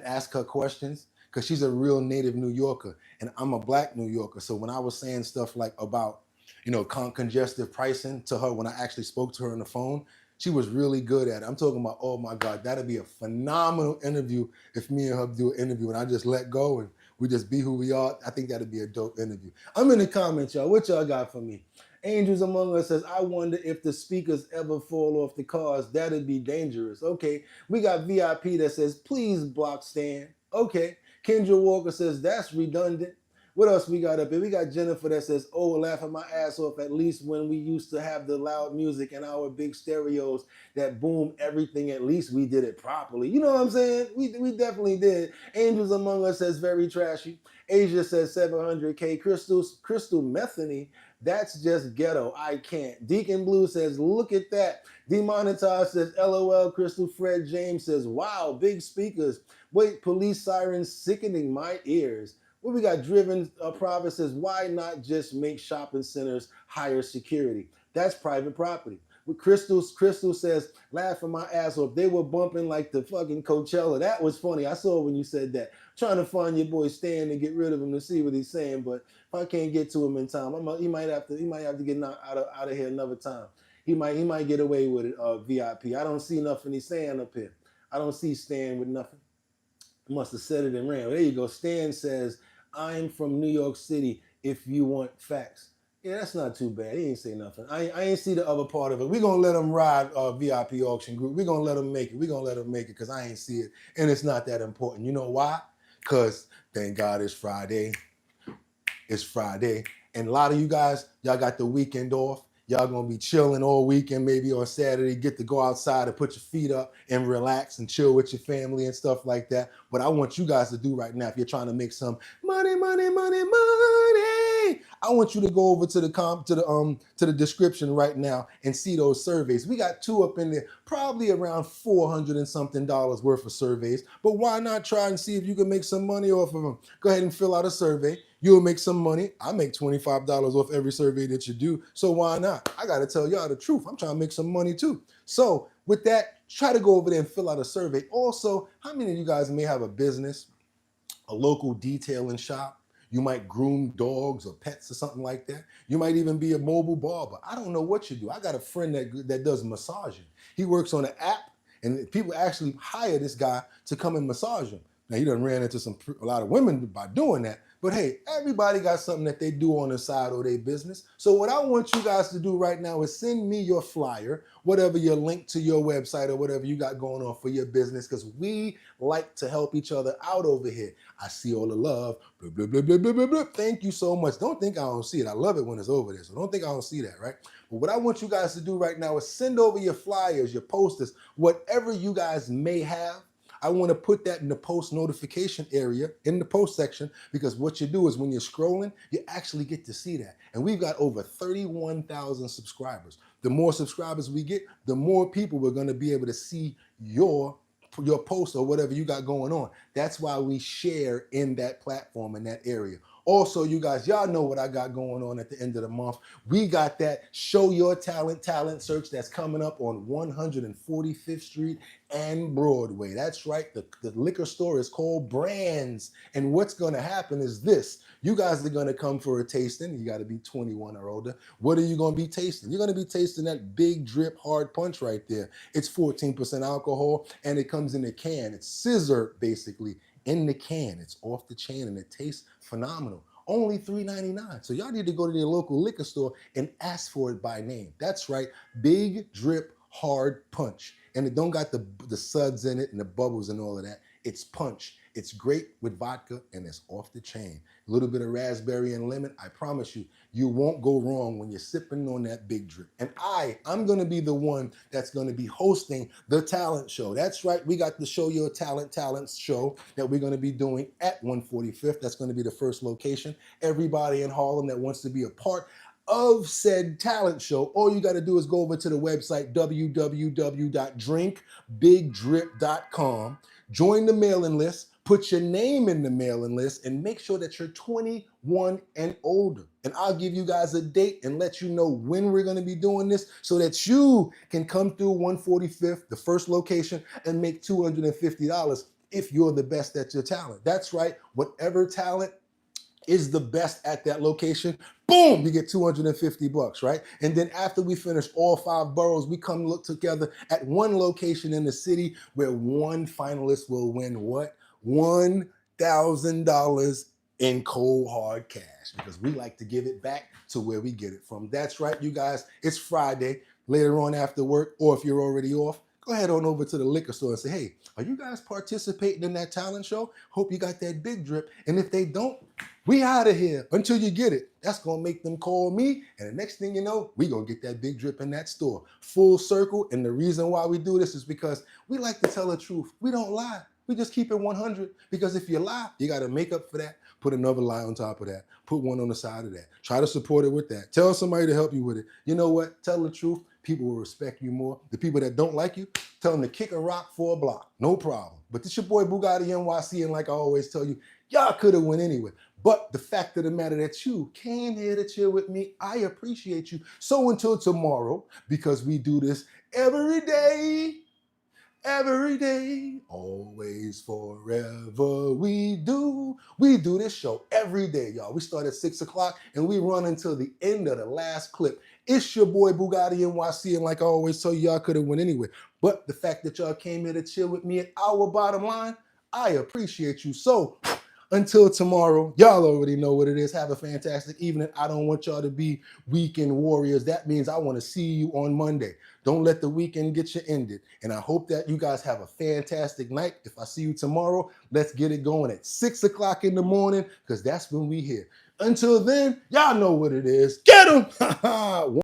ask her questions. Because she's a real native New Yorker, and I'm a black New Yorker. So when I was saying stuff like about, you know, congestive pricing to her when I actually spoke to her on the phone, she was really good at it. I'm talking about, oh my God, that'd be a phenomenal interview if me and her do an interview and I just let go and we just be who we are. I think that'd be a dope interview. I'm in the comments, y'all. What y'all got for me? Angels Among Us says, I wonder if the speakers ever fall off the cars. That'd be dangerous. Okay. We got VIP that says, please block Stan. Okay. Kendra Walker says, that's redundant. What else we got up here? We got Jennifer that says, oh, laughing my ass off, at least when we used to have the loud music and our big stereos that boom everything, at least we did it properly. You know what I'm saying? We definitely did. Angels Among Us says very trashy. Asia says 700K. Crystal Methany, that's just ghetto. I can't. Deacon Blue says, look at that. Demonetized says, LOL. Crystal Fred James says, wow, big speakers. Wait, police sirens sickening my ears. What we got? Driven Private says, why not just make shopping centers higher security? That's private property. With Crystal says, laughing my ass off. They were bumping like the fucking Coachella. That was funny. I saw when you said that. Trying to find your boy Stan and get rid of him to see what he's saying, but if I can't get to him in time, he might have to get knocked out of here another time. He might get away with it. VIP. I don't see nothing he's saying up here. I don't see Stan with nothing. Must have said it and ran. There you go. Stan says, I'm from New York City if you want facts. Yeah, that's not too bad. He ain't say nothing. I ain't see the other part of it. We're going to let him ride VIP auction group. We're going to let him make it. We're going to let him make it because I ain't see it. And it's not that important. You know why? Because thank God it's Friday. It's Friday. And a lot of you guys, y'all got the weekend off. Y'all gonna be chilling all weekend, maybe on Saturday, get to go outside and put your feet up and relax and chill with your family and stuff like that. What I want you guys to do right now, if you're trying to make some money, I want you to go over to the description right now and see those surveys. We got two up in there, probably around $400 and something worth of surveys. But why not try and see if you can make some money off of them? Go ahead and fill out a survey. You'll make some money. I make $25 off every survey that you do. So why not? I got to tell y'all the truth. I'm trying to make some money too. So with that, try to go over there and fill out a survey. Also, how many of you guys may have a business, a local detailing shop? You might groom dogs or pets or something like that. You might even be a mobile barber. I don't know what you do. I got a friend that does massaging. He works on an app, and people actually hire this guy to come and massage him. Now, he done ran into a lot of women by doing that. But hey, everybody got something that they do on the side of their business. So what I want you guys to do right now is send me your flyer, whatever your link to your website or whatever you got going on for your business, because we like to help each other out over here. I see all the love. Blah, blah, blah, blah, blah, blah, blah. Thank you so much. Don't think I don't see it. I love it when it's over there. So don't think I don't see that, right? But what I want you guys to do right now is send over your flyers, your posters, whatever you guys may have. I want to put that in the post notification area, in the post section, because what you do is when you're scrolling, you actually get to see that. And we've got over 31,000 subscribers. The more subscribers we get, the more people we're going to be able to see your post or whatever you got going on. That's why we share in that platform, in that area. Also, you guys, y'all know what I got going on at the end of the month. We got that Show Your Talent search that's coming up on 145th Street and Broadway. That's right. The liquor store is called Brands. And what's going to happen is this. You guys are going to come for a tasting. You got to be 21 or older. What are you going to be tasting? You're going to be tasting that Big Drip Hard Punch right there. It's 14% alcohol, and it comes in a can. It's scissor, basically, in the can. It's off the chain, and it tastes phenomenal. Only $3.99. So y'all need to go to their local liquor store and ask for it by name. That's right, Big Drip Hard Punch. And it don't got the suds in it and the bubbles and all of that. It's punch. It's great with vodka, and it's off the chain. A little bit of raspberry and lemon. I promise you, you won't go wrong when you're sipping on that Big Drip. And I'm going to be the one that's going to be hosting the talent show. That's right. We got the Show Your Talent show that we're going to be doing at 145th. That's going to be the first location. Everybody in Harlem that wants to be a part of said talent show, all you got to do is go over to the website www.drinkbigdrip.com, join the mailing list, put your name in the mailing list, and make sure that you're 21 and older. And I'll give you guys a date and let you know when we're going to be doing this so that you can come through 145th, the first location, and make $250 if you're the best at your talent. That's right, whatever talent is the best at that location, boom, you get $250, right? And then after we finish all 5 boroughs, we come look together at one location in the city where one finalist will win what? $1,000 in cold hard cash, because we like to give it back to where we get it from. That's right, you guys, it's Friday, later on after work, or if you're already off, go ahead on over to the liquor store and say, hey, are you guys participating in that talent show? Hope you got that Big Drip. And if they don't, We out of here until you get it. That's going to make them call me. And the next thing you know, we going to get that big drip in that store. Full circle. And the reason why we do this is because we like to tell the truth. We don't lie. We just keep it 100. Because if you lie, you got to make up for that. Put another lie on top of that. Put one on the side of that. Try to support it with that. Tell somebody to help you with it. You know what? Tell the truth. People will respect you more. The people that don't like you, tell them to kick a rock for a block. No problem. But this your boy Bugatti NYC. And like I always tell you, y'all could have went anyway. But the fact of the matter that you came here to chill with me, I appreciate you. So until tomorrow, because we do this every day, always, forever, we do this show every day, y'all. We start at 6 o'clock and we run until the end of the last clip. It's your boy Bugatti NYC, and like I always tell you, y'all could have went anywhere. But the fact that y'all came here to chill with me at our bottom line, I appreciate you. So until tomorrow, y'all already know what it is. Have a fantastic evening. I don't want y'all to be weekend warriors. That means I want to see you on Monday. Don't let the weekend get you ended. And I hope that you guys have a fantastic night. If I see you tomorrow, let's get it going at 6 o'clock in the morning, because that's when we here. Until then, y'all know what it is. Get them!